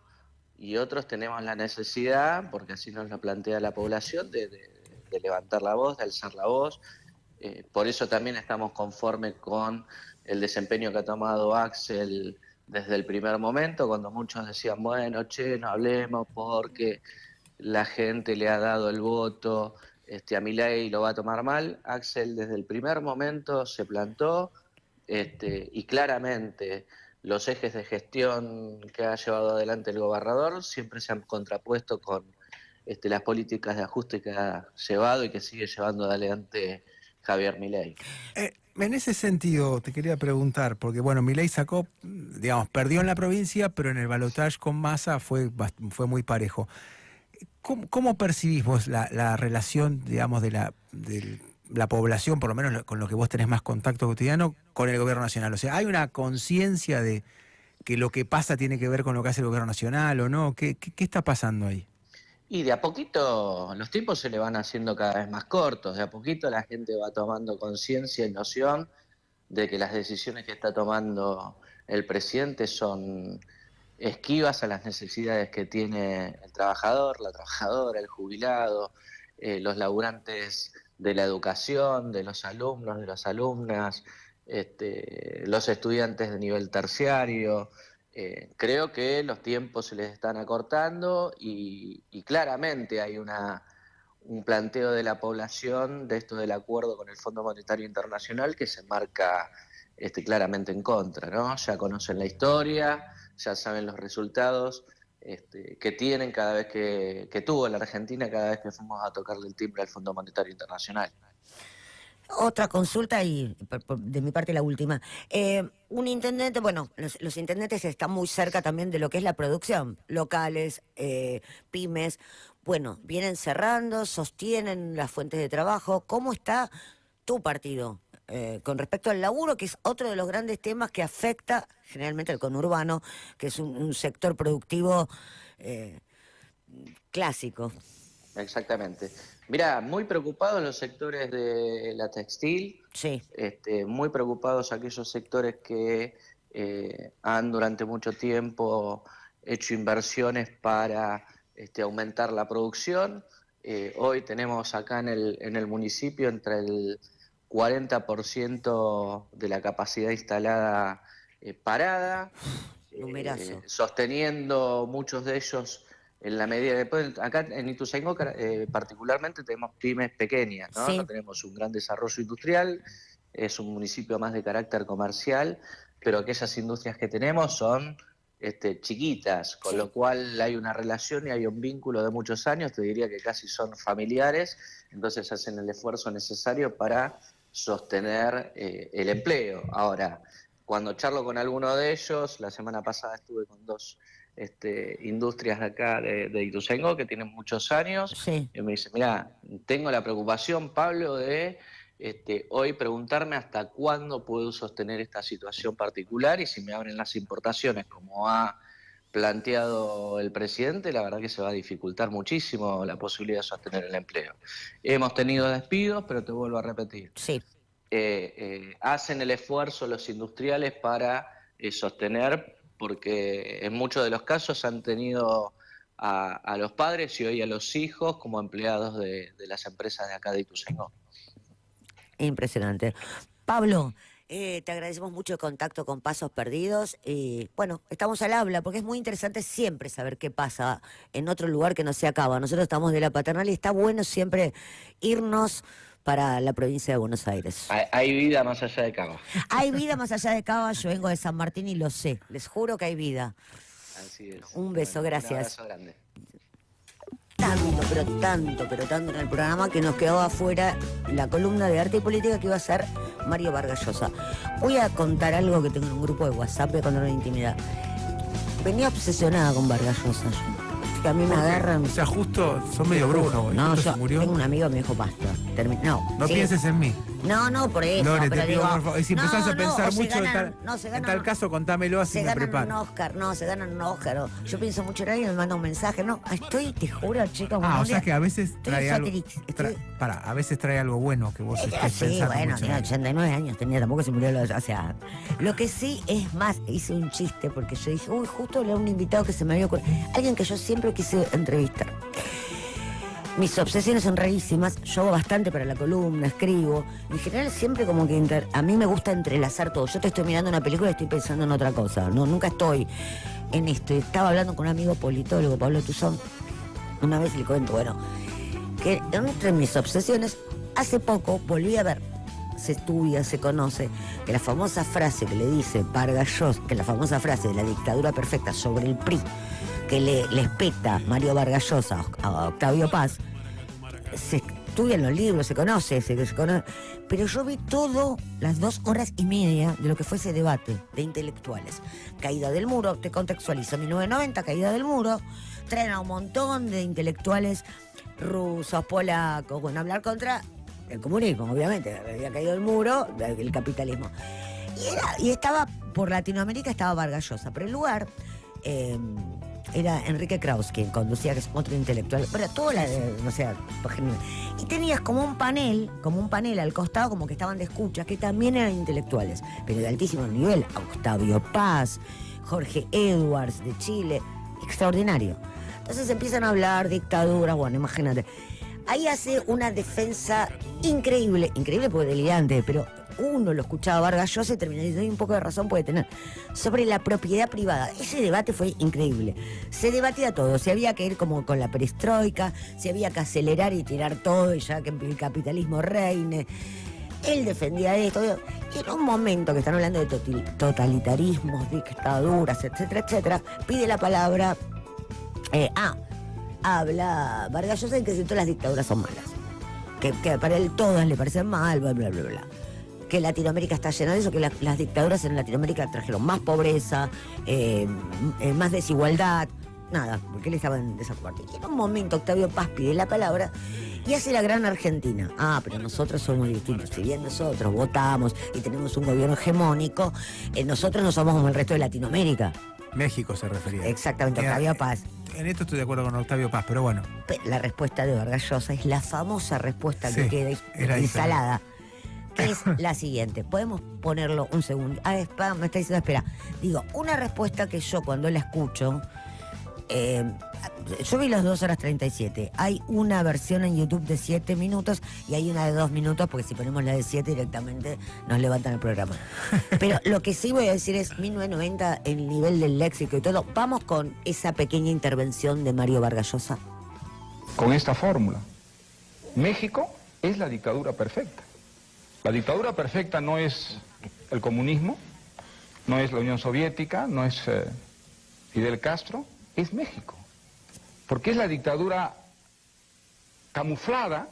y otros tenemos la necesidad, porque así nos lo plantea la población, de levantar la voz, de alzar la voz. Por eso también estamos conformes con el desempeño que ha tomado Axel desde el primer momento, cuando muchos decían, bueno, che, no hablemos porque la gente le ha dado el voto a Milei y lo va a tomar mal. Axel desde el primer momento se plantó, y claramente los ejes de gestión que ha llevado adelante el gobernador siempre se han contrapuesto con las políticas de ajuste que ha llevado y que sigue llevando adelante Javier Milei. En ese sentido, te quería preguntar, porque bueno, Milei sacó, digamos, perdió en la provincia, pero en el balotaje con Massa fue muy parejo. ¿Cómo percibís vos la relación, digamos, de la población, por lo menos con lo que vos tenés más contacto cotidiano, con el gobierno nacional? O sea, ¿hay una conciencia de que lo que pasa tiene que ver con lo que hace el gobierno nacional o no? ¿Qué está pasando ahí? Y de a poquito los tiempos se le van haciendo cada vez más cortos, de a poquito la gente va tomando conciencia y noción de que las decisiones que está tomando el presidente son esquivas a las necesidades que tiene el trabajador, la trabajadora, el jubilado, los laburantes de la educación, de los alumnos, de las alumnas, los estudiantes de nivel terciario. Creo que los tiempos se les están acortando, y claramente hay un planteo de la población de esto del acuerdo con el Fondo Monetario Internacional que se marca claramente en contra, ¿no? Ya conocen la historia, ya saben los resultados que tienen cada vez que tuvo la Argentina cada vez que fuimos a tocarle el timbre al Fondo Monetario Internacional. Otra consulta y de mi parte la última. Un intendente, bueno, los intendentes están muy cerca también de lo que es la producción, locales, pymes. Bueno, vienen cerrando, sostienen las fuentes de trabajo. ¿Cómo está tu partido con respecto al laburo, que es otro de los grandes temas que afecta generalmente al conurbano, que es un sector productivo clásico? Exactamente. Mirá, muy preocupados los sectores de la textil, Sí. muy preocupados aquellos sectores que han durante mucho tiempo hecho inversiones para aumentar la producción. Hoy tenemos acá en el municipio entre el 40% de la capacidad instalada parada, Numerazo. sosteniendo muchos de ellos en la medida de... Acá en Ituzaingó particularmente tenemos pymes pequeñas, ¿no? Sí. No tenemos un gran desarrollo industrial, es un municipio más de carácter comercial, pero aquellas industrias que tenemos son chiquitas, con Sí. lo cual hay una relación y hay un vínculo de muchos años, te diría que casi son familiares, entonces hacen el esfuerzo necesario para sostener el empleo. Ahora, cuando charlo con alguno de ellos, la semana pasada estuve con dos industrias de acá de Ituzaingó que tienen muchos años, Sí. y me dice, mira, tengo la preocupación, Pablo, de hoy preguntarme hasta cuándo puedo sostener esta situación particular, y si me abren las importaciones como ha planteado el presidente, la verdad que se va a dificultar muchísimo la posibilidad de sostener el empleo. Hemos tenido despidos, pero te vuelvo a repetir, Sí. hacen el esfuerzo los industriales para sostener, porque en muchos de los casos han tenido a los padres y hoy a los hijos como empleados de las empresas de acá de Ituzaingó. Impresionante. Pablo, te agradecemos mucho el contacto con Pasos Perdidos. Y bueno, estamos al habla porque es muy interesante siempre saber qué pasa en otro lugar que no sea Cava. Nosotros estamos de la Paternal y está bueno siempre irnos para la provincia de Buenos Aires. Hay vida más allá de Cava. Hay vida más allá de Cava, yo vengo de San Martín y lo sé. Les juro que hay vida. Así es. Un beso, gracias. Un abrazo grande. Pero tanto en el programa que nos quedó afuera la columna de arte y política que iba a ser Mario Vargas Llosa. Voy a contar algo que tengo en un grupo de WhatsApp de cuando no hay intimidad. Venía obsesionada con Vargas Llosa yo. Que a mí me agarran. O sea, justo son medio brujas, güey. No, Justo yo se murió. tengo un amigo que me dijo basta. No sí. pienses en mí. No, por eso. Lore, pero te pido, digo, por favor. Y si empezás a pensar o se mucho ganan- en tal caso, contámelo así se me ganan un preparo. Oscar, se ganan un Oscar. Yo pienso mucho en alguien y me manda un mensaje. No, te juro, chica. O sea que a veces trae algo. Estoy... A veces trae algo bueno que vos estés Sí, pensando bueno, mucho. tenía 89 años, tampoco se murió o sea, lo que sí es más, hice un chiste porque yo dije, justo era un invitado que se me había ocurrido, alguien que yo siempre quise entrevistar. Mis obsesiones son rarísimas, yo hago bastante para la columna, escribo. En general siempre como que a mí me gusta entrelazar todo. Yo te estoy mirando una película y estoy pensando en otra cosa. No, nunca estoy en esto. Estaba hablando con un amigo politólogo, Pablo Tuzón, una vez y le cuento, que entre mis obsesiones, hace poco volví a ver, se estudia, se conoce, que la famosa frase que le dice Vargas Llosa, que la famosa frase de la dictadura perfecta sobre el PRI, que le espeta Mario Vargas Llosa a Octavio Paz, se estudia en los libros, se conoce, pero yo vi todo las 2 horas y media de lo que fue ese debate de intelectuales. Caída del muro, te contextualizo, 1990, caída del muro, traen a un montón de intelectuales rusos, polacos, hablar contra el comunismo, obviamente, había caído el muro, el capitalismo. Y estaba, por Latinoamérica estaba Vargas Llosa, pero el lugar... era Enrique Krauss quien conducía, que es otro intelectual, pero toda y tenías como un panel al costado, como que estaban de escucha, que también eran intelectuales, pero de altísimo nivel, Octavio Paz, Jorge Edwards de Chile, extraordinario. Entonces empiezan a hablar dictaduras, imagínate. Ahí hace una defensa increíble porque delirante, pero uno lo escuchaba Vargas Llosa y terminó diciendo, un poco de razón puede tener, sobre la propiedad privada. Ese debate fue increíble. Se debatía todo, si había que ir como con la perestroika, si había que acelerar y tirar todo y ya que el capitalismo reine. Él defendía esto. Y en un momento que están hablando de totalitarismos, dictaduras, etcétera, etcétera, pide la palabra... habla Vargas Llosa en que todas las dictaduras son malas. Que para él todas le parecen mal, bla, bla, bla, bla. Que Latinoamérica está llena de eso, que las dictaduras en Latinoamérica trajeron más pobreza, más desigualdad, nada, porque él estaba en desacuerdo. Y en un momento Octavio Paz pide la palabra y hace la gran Argentina. Pero nosotros somos distintos. Si bien nosotros votamos y tenemos un gobierno hegemónico, nosotros no somos como el resto de Latinoamérica. México se refería. Exactamente, Octavio Paz. En esto estoy de acuerdo con Octavio Paz, pero bueno. La respuesta de Vargas Llosa es la famosa respuesta que queda era instalada, que es la siguiente. Podemos ponerlo un segundo. Me está diciendo, espera. Digo, una respuesta que yo cuando la escucho, yo vi las 2 horas 37. Hay una versión en YouTube de 7 minutos y hay una de 2 minutos, porque si ponemos la de 7 directamente nos levantan el programa. Pero lo que sí voy a decir es 1990, el nivel del léxico y todo. Vamos con esa pequeña intervención de Mario Vargas Llosa. Con esta fórmula, México es la dictadura perfecta. La dictadura perfecta no es el comunismo, no es la Unión Soviética, no es Fidel Castro es México, porque es la dictadura camuflada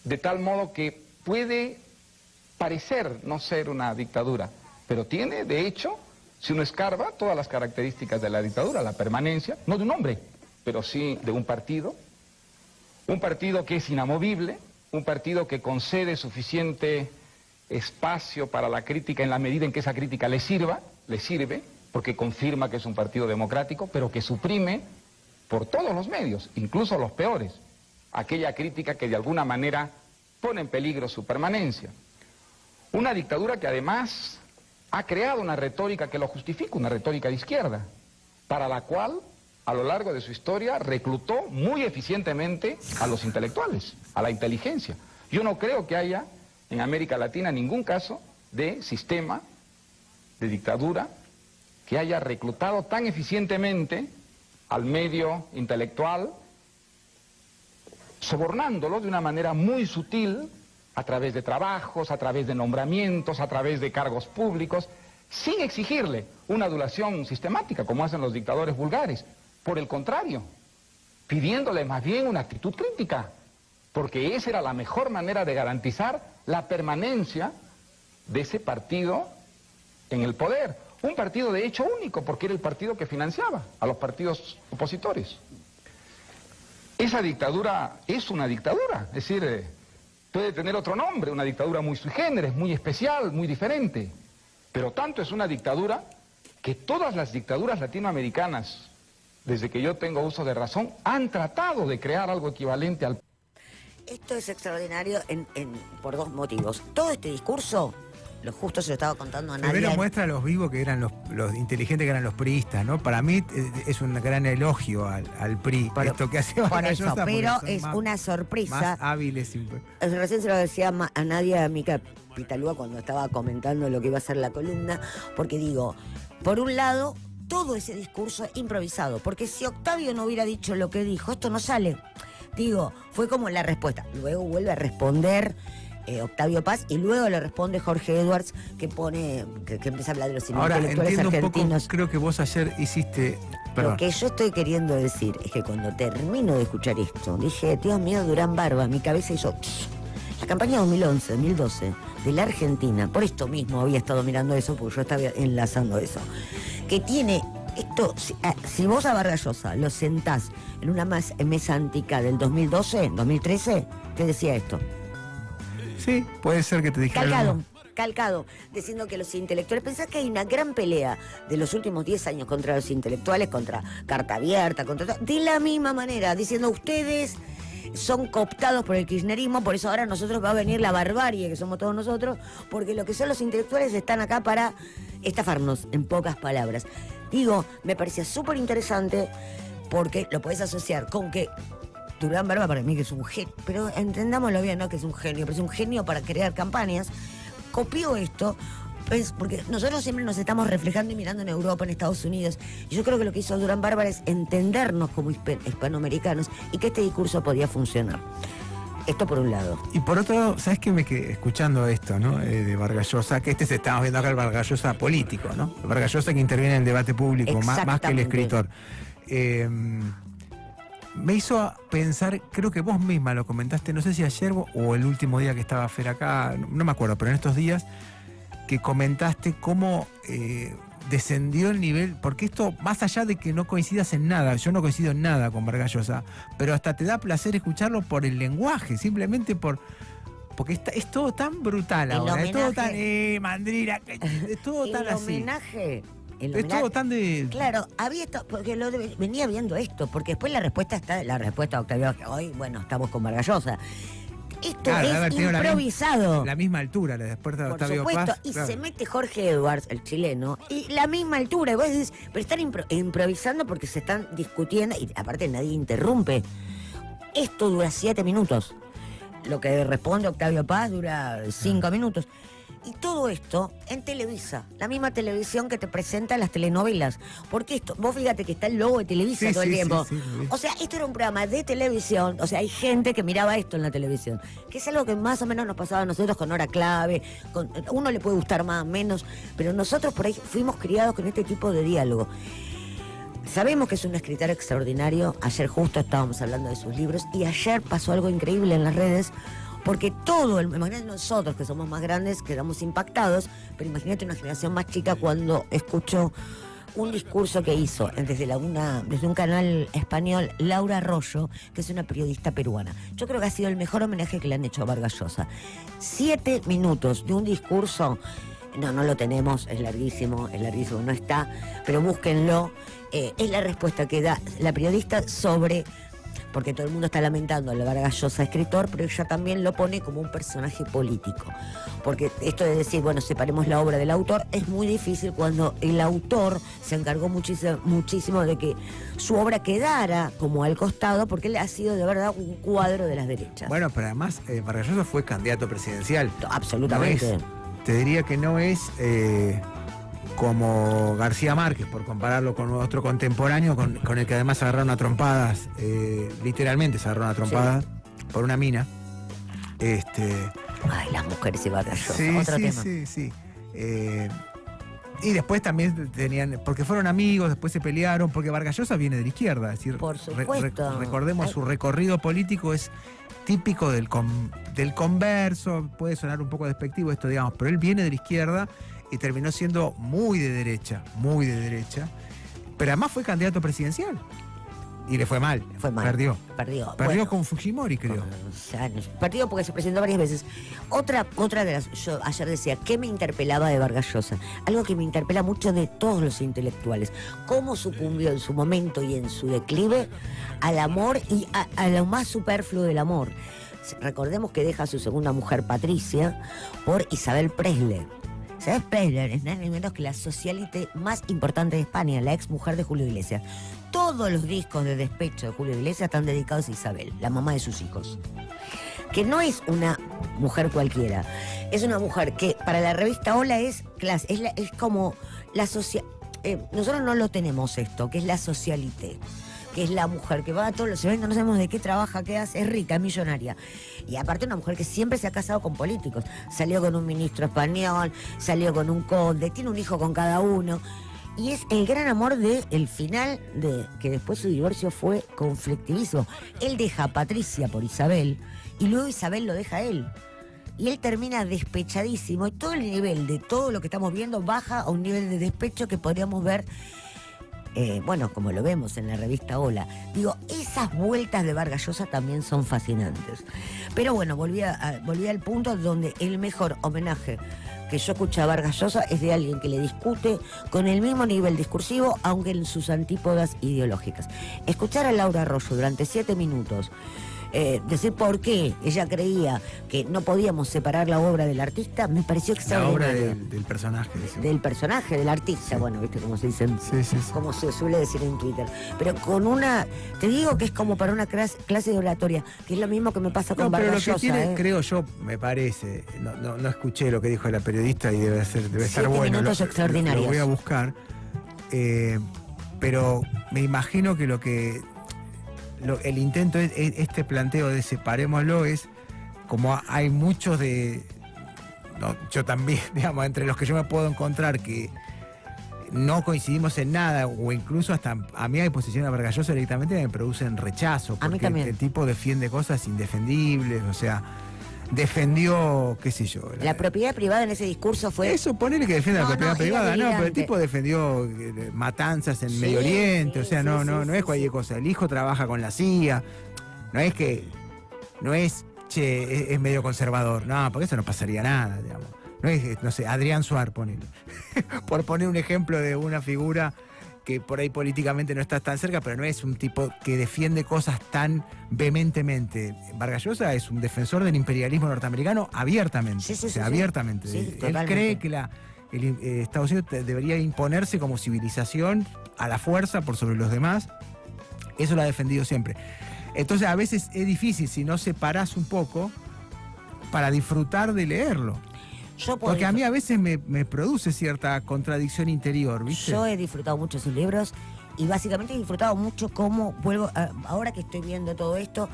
de tal modo que puede parecer no ser una dictadura, pero tiene, de hecho, si uno escarba, todas las características de la dictadura, la permanencia, no de un hombre, pero sí de un partido que es inamovible, un partido que concede suficiente espacio para la crítica en la medida en que esa crítica le sirve, porque confirma que es un partido democrático, pero que suprime por todos los medios, incluso los peores, aquella crítica que de alguna manera pone en peligro su permanencia. Una dictadura que además ha creado una retórica que lo justifica, una retórica de izquierda, para la cual a lo largo de su historia reclutó muy eficientemente a los intelectuales, a la inteligencia. Yo no creo que haya en América Latina ningún caso de sistema, de dictadura, que haya reclutado tan eficientemente al medio intelectual, sobornándolo de una manera muy sutil, a través de trabajos, a través de nombramientos, a través de cargos públicos, sin exigirle una adulación sistemática, como hacen los dictadores vulgares. Por el contrario, pidiéndole más bien una actitud crítica, porque esa era la mejor manera de garantizar la permanencia de ese partido en el poder. Un partido de hecho único, porque era el partido que financiaba a los partidos opositores. Esa dictadura es una dictadura, es decir, puede tener otro nombre, una dictadura muy sui generis, muy especial, muy diferente, pero tanto es una dictadura que todas las dictaduras latinoamericanas, desde que yo tengo uso de razón, han tratado de crear algo equivalente al... Esto es extraordinario por dos motivos. Todo este discurso, lo justo se lo estaba contando a Nadia. Primero muestra a los vivos que eran los inteligentes que eran los priistas, ¿no? Para mí es un gran elogio al PRI, esto que hace por eso, pero es una sorpresa. Más hábiles. Recién se lo decía a Nadia Mica Pitalúa cuando estaba comentando lo que iba a ser la columna, porque digo, por un lado, todo ese discurso improvisado, porque si Octavio no hubiera dicho lo que dijo, esto no sale. Digo, fue como la respuesta. Luego vuelve a responder Octavio Paz y luego le responde Jorge Edwards, que empieza a hablar de los intelectuales argentinos. Creo que vos ayer hiciste... Perdón. Lo que yo estoy queriendo decir es que cuando termino de escuchar esto, dije, Dios mío, Durán Barba, mi cabeza hizo... La campaña 2011-2012 de la Argentina, por esto mismo había estado mirando eso, porque yo estaba enlazando eso, que tiene... Esto, si vos a Vargas Llosa lo sentás en una mesa antica del 2012, 2013, te decía esto. Sí, puede ser que te dijera. Calcado, diciendo que los intelectuales... Pensás que hay una gran pelea de los últimos 10 años contra los intelectuales, contra Carta Abierta, contra todo, de la misma manera, diciendo ustedes son cooptados por el kirchnerismo, por eso ahora nosotros va a venir la barbarie, que somos todos nosotros, porque lo que son los intelectuales están acá para estafarnos, en pocas palabras. Digo, me parecía súper interesante porque lo podés asociar con que Durán Barba para mí que es un genio, pero entendámoslo bien, no que es un genio, pero es un genio para crear campañas. Copió esto, pues, porque nosotros siempre nos estamos reflejando y mirando en Europa, en Estados Unidos. Y yo creo que lo que hizo Durán Barba es entendernos como hispanoamericanos y que este discurso podía funcionar. Esto por un lado. Y por otro, ¿sabes qué? Me quedé escuchando esto, ¿no? De Vargas Llosa, que estamos viendo acá el Vargas Llosa político, ¿no? El Vargas Llosa que interviene en el debate público, más que el escritor. Me hizo pensar, creo que vos misma lo comentaste, no sé si ayer o el último día que estaba Fer acá, no me acuerdo, pero en estos días, que comentaste cómo descendió el nivel, porque esto, más allá de que no coincidas en nada, yo no coincido en nada con Vargas Llosa, pero hasta te da placer escucharlo por el lenguaje, simplemente porque es todo tan brutal ahora, es todo tan mandrila, es todo tan así. Es todo tan de... Claro, había esto, porque venía viendo esto, porque después la respuesta de Octavio, que hoy, bueno, estamos con Vargas Llosa. Esto es improvisado. La misma altura, la respuesta de Octavio Paz. Por supuesto, y se mete Jorge Edwards, el chileno, y la misma altura. Y vos decís, pero están improvisando porque se están discutiendo, y aparte nadie interrumpe. Esto dura 7 minutos. Lo que responde Octavio Paz dura 5 minutos. Y todo esto en Televisa, la misma televisión que te presenta las telenovelas. Porque esto, vos fíjate que está el logo de Televisa Sí, todo el sí, tiempo. sí, sí. O sea, esto era un programa de televisión, o sea, hay gente que miraba esto en la televisión, que es algo que más o menos nos pasaba a nosotros con Hora Clave, uno le puede gustar más, menos, pero nosotros por ahí fuimos criados con este tipo de diálogo. Sabemos que es un escritor extraordinario, ayer justo estábamos hablando de sus libros, y ayer pasó algo increíble en las redes, porque imagínate nosotros que somos más grandes, quedamos impactados, pero imagínate una generación más chica cuando escuchó un discurso que hizo desde un canal español, Laura Arroyo, que es una periodista peruana. Yo creo que ha sido el mejor homenaje que le han hecho a Vargas Llosa. 7 minutos de un discurso, no lo tenemos, es larguísimo, no está, pero búsquenlo. Es la respuesta que da la periodista sobre... Porque todo el mundo está lamentando a Vargas Llosa, escritor, pero ella también lo pone como un personaje político. Porque esto de decir, bueno, separemos la obra del autor, es muy difícil cuando el autor se encargó muchísimo de que su obra quedara como al costado, porque él ha sido de verdad un cuadro de las derechas. Bueno, pero además Vargas Llosa fue candidato presidencial. Absolutamente. Te diría que no es como García Márquez, por compararlo con otro contemporáneo, con el que además se agarraron a trompadas, literalmente se agarraron a trompadas por una mina. Ay, las mujeres y Vargas Llosa, Sí, otro sí, tema. sí. Y después también tenían, porque fueron amigos, después se pelearon, porque Vargas Llosa viene de la izquierda, es decir, Por supuesto. recordemos su recorrido político es típico del converso, puede sonar un poco despectivo esto, digamos, pero él viene de la izquierda y terminó siendo muy de derecha, pero además fue candidato presidencial y le fue mal. Perdió Bueno, con Fujimori, creo. O sea, perdió porque se presentó varias veces. Otra de las, yo ayer decía, ¿qué me interpelaba de Vargas Llosa? Algo que me interpela mucho de todos los intelectuales. Cómo sucumbió en su momento y en su declive al amor y a lo más superfluo del amor. Recordemos que deja a su segunda mujer, Patricia, por Isabel Presley. Isabel Presley es nada menos que la socialite más importante de España, la ex mujer de Julio Iglesias. Todos los discos de despecho de Julio Iglesias están dedicados a Isabel, la mamá de sus hijos. Que no es una mujer cualquiera, es una mujer que para la revista Hola es clase, es como la nosotros no lo tenemos esto, que es la socialité, que es la mujer que va a todos los eventos, no sabemos de qué trabaja, qué hace, es rica, es millonaria. Y aparte una mujer que siempre se ha casado con políticos. Salió con un ministro español, salió con un conde, tiene un hijo con cada uno. Y es el gran amor del final, de que después su divorcio fue conflictivísimo. Él deja a Patricia por Isabel y luego Isabel lo deja a él. Y él termina despechadísimo y todo el nivel de todo lo que estamos viendo baja a un nivel de despecho que podríamos ver, bueno, como lo vemos en la revista Hola. Digo, esas vueltas de Vargas Llosa también son fascinantes. Pero bueno, volví al punto donde el mejor homenaje que yo escuché a Vargas Llosa es de alguien que le discute con el mismo nivel discursivo, aunque en sus antípodas ideológicas. Escuchar a Laura Arroyo durante 7 minutos, decir por qué ella creía que no podíamos separar la obra del artista, me pareció extraordinario. La obra del personaje. Del personaje, del artista, bueno, viste cómo se dicen, como se suele decir en Twitter. Pero con te digo que es como para una clase de oratoria, que es lo mismo que me pasa con Vargas Llosa. Pero lo que tiene, creo yo, me parece, no escuché lo que dijo la periodista y debe estar bueno. 7 minutos extraordinarios. Lo voy a buscar. Pero me imagino que el intento es este planteo de separémoslo, es como hay muchos yo también, digamos, entre los que yo me puedo encontrar que no coincidimos en nada, o incluso hasta a mí hay posiciones de Vargas Llosa directamente que me producen rechazo, a mí porque también. el tipo defiende cosas indefendibles, o sea, defendió, qué sé yo. La propiedad privada en ese discurso fue... Eso, ponele que defiende la propiedad privada, no, pero el delirante. tipo defendió matanzas en Medio Oriente, o sea, no es cualquier cosa. El hijo trabaja con la CIA, no es, che, es medio conservador, no, porque eso no pasaría nada, digamos. No es, no sé, Adrián Suar, ponele. Por poner un ejemplo de una figura que por ahí políticamente no está tan cerca, pero no es un tipo que defiende cosas tan vehementemente. Vargas Llosa es un defensor del imperialismo norteamericano abiertamente. Abiertamente. Sí, Él totalmente. cree que Estados Unidos debería imponerse como civilización a la fuerza por sobre los demás. Eso lo ha defendido siempre. Entonces a veces es difícil si no separás un poco para disfrutar de leerlo. Yo puedo Porque a mí a veces me produce cierta contradicción interior, ¿viste? Yo he disfrutado mucho sus libros y básicamente he disfrutado mucho cómo ahora que estoy viendo todo esto,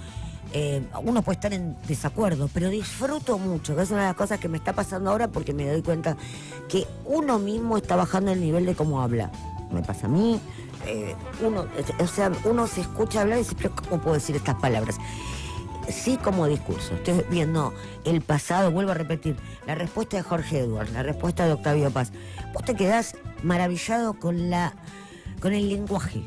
uno puede estar en desacuerdo, pero disfruto mucho, que es una de las cosas que me está pasando ahora porque me doy cuenta que uno mismo está bajando el nivel de cómo habla. Me pasa a mí, uno se escucha hablar y dice, pero ¿cómo puedo decir estas palabras? Sí, como discurso. Estoy viendo el pasado, vuelvo a repetir, la respuesta de Jorge Edwards, la respuesta de Octavio Paz. Vos te quedás maravillado con el lenguaje.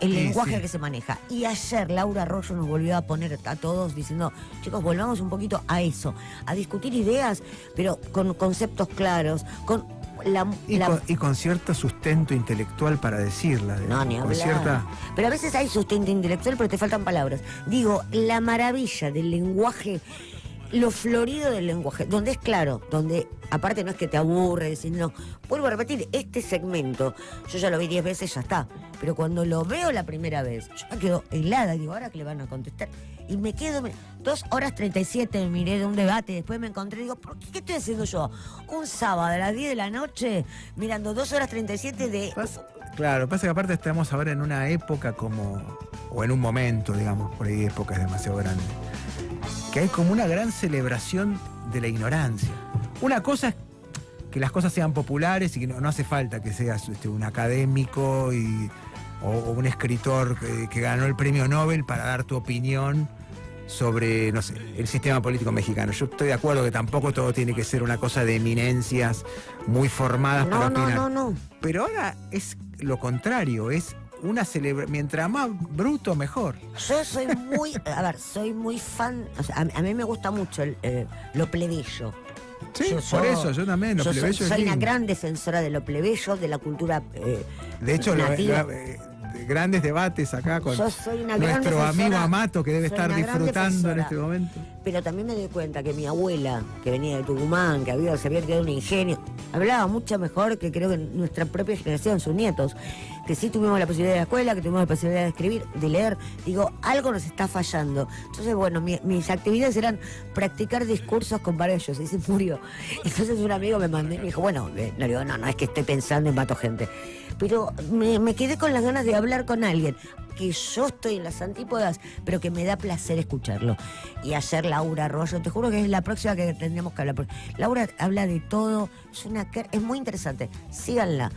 El lenguaje que se maneja. Y ayer Laura Arroyo nos volvió a poner a todos diciendo, chicos, volvamos un poquito a eso, a discutir ideas, pero con conceptos claros, con con cierto sustento intelectual para decirla. No, ni hablar. Pero a veces hay sustento intelectual, pero te faltan palabras. Digo, la maravilla del lenguaje, lo florido del lenguaje, donde es claro, donde aparte no es que te aburre, decir, no. Vuelvo a repetir, este segmento, yo ya lo vi 10 veces, ya está. Pero cuando lo veo la primera vez, yo me quedo helada, digo, ¿ahora qué le van a contestar? Y me quedo 2 horas 37, miré de un debate, después me encontré, digo, ¿por qué estoy haciendo yo? Un sábado a las 10 de la noche, mirando 2 horas 37 de... Claro, pasa que aparte estamos ahora en una época o en un momento, digamos, por ahí época es demasiado grande, que hay como una gran celebración de la ignorancia. Una cosa es que las cosas sean populares y que no hace falta que seas un académico o un escritor que ganó el premio Nobel para dar tu opinión sobre, no sé, el sistema político mexicano. Yo estoy de acuerdo que tampoco todo tiene que ser una cosa de eminencias muy formadas para opinar. No. Pero ahora es lo contrario, es una celebración. Mientras más bruto, mejor. Yo soy muy fan, o sea, a mí me gusta mucho lo plebeyo. Sí, por eso, yo también, lo plebeyo. Soy una gran defensora de lo plebeyo, de la cultura de hecho, nativa. Grandes debates acá con nuestro amigo Amato, que debe estar disfrutando en este momento. Pero también me doy cuenta que mi abuela, que venía de Tucumán, que se había creado un ingenio, hablaba mucho mejor que creo que nuestra propia generación, sus nietos, que sí tuvimos la posibilidad de la escuela, que tuvimos la posibilidad de escribir, de leer. Digo, algo nos está fallando. Entonces, bueno, mis actividades eran practicar discursos con ellos, y se murió. Entonces un amigo me mandó y me dijo, bueno, no es que esté pensando en mato gente. Pero me quedé con las ganas de hablar con alguien que yo estoy en las antípodas, pero que me da placer escucharlo. Y ayer Laura Arroyo, te juro que es la próxima que tendríamos que hablar. Laura habla de todo, es muy interesante, síganla.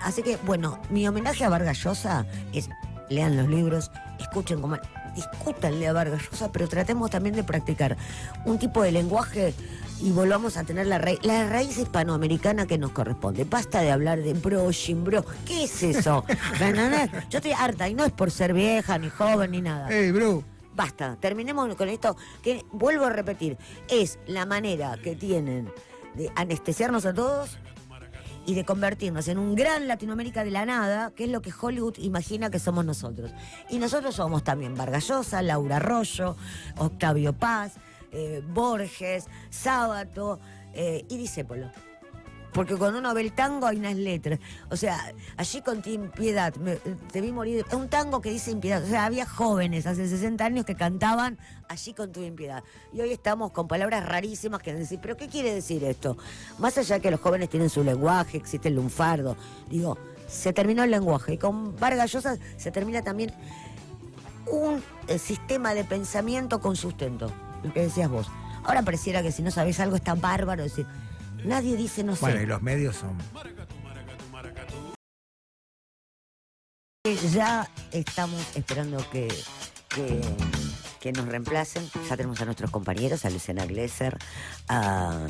Así que, bueno, mi homenaje a Vargas Llosa es, lean los libros, escuchen cómo... Discútanle a Vargas Llosa, pero tratemos también de practicar un tipo de lenguaje y volvamos a tener la raíz hispanoamericana que nos corresponde. Basta de hablar de bro, bro. ¿Qué es eso? Yo estoy harta y no es por ser vieja, ni joven, ni nada. ¡Ey, bro! Basta, terminemos con esto, que vuelvo a repetir, es la manera que tienen de anestesiarnos a todos y de convertirnos en un gran Latinoamérica de la nada, que es lo que Hollywood imagina que somos nosotros. Y nosotros somos también Vargas Llosa, Laura Arroyo, Octavio Paz, Borges, Sábato y Discépolo. Porque cuando uno ve el tango hay unas letras. O sea, allí con ti impiedad, te vi morir. Es un tango que dice impiedad. O sea, había jóvenes hace 60 años que cantaban allí con tu impiedad. Y hoy estamos con palabras rarísimas que decir, ¿pero qué quiere decir esto? Más allá de que los jóvenes tienen su lenguaje, existe el lunfardo. Digo, se terminó el lenguaje. Y con Vargas Llosa se termina también un sistema de pensamiento con sustento. Lo que decías vos. Ahora pareciera que si no sabés algo está bárbaro decir... Nadie dice no sé. Bueno, y los medios son... Ya estamos esperando que nos reemplacen. Ya tenemos a nuestros compañeros, a Luciana Glesser, a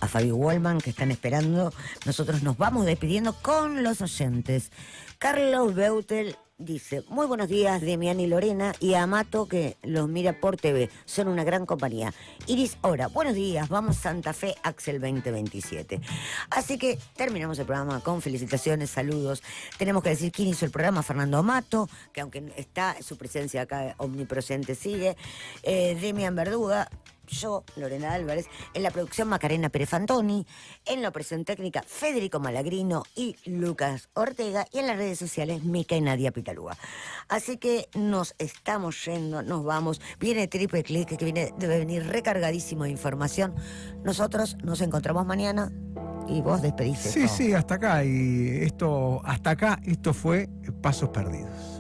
Fabi Wallman, que están esperando. Nosotros nos vamos despidiendo con los oyentes. Carlos Beutel dice, muy buenos días, Demián y Lorena, y a Amato, que los mira por TV. Son una gran compañía. Iris Ora, buenos días, vamos Santa Fe, Axel 2027. Así que terminamos el programa con felicitaciones, saludos. Tenemos que decir quién hizo el programa, Fernando Amato, que aunque está su presencia acá omnipresente sigue. Demián Verduga, yo, Lorena Álvarez, en la producción Macarena Pérez Fantoni, en la operación técnica Federico Malagrino y Lucas Ortega, y en las redes sociales Mica y Nadia Pitalúa. Así que nos estamos yendo, nos vamos. Viene Triple Click, que debe venir recargadísimo de información. Nosotros nos encontramos mañana y vos despediste. Sí, hasta acá. Y esto fue Pasos Perdidos.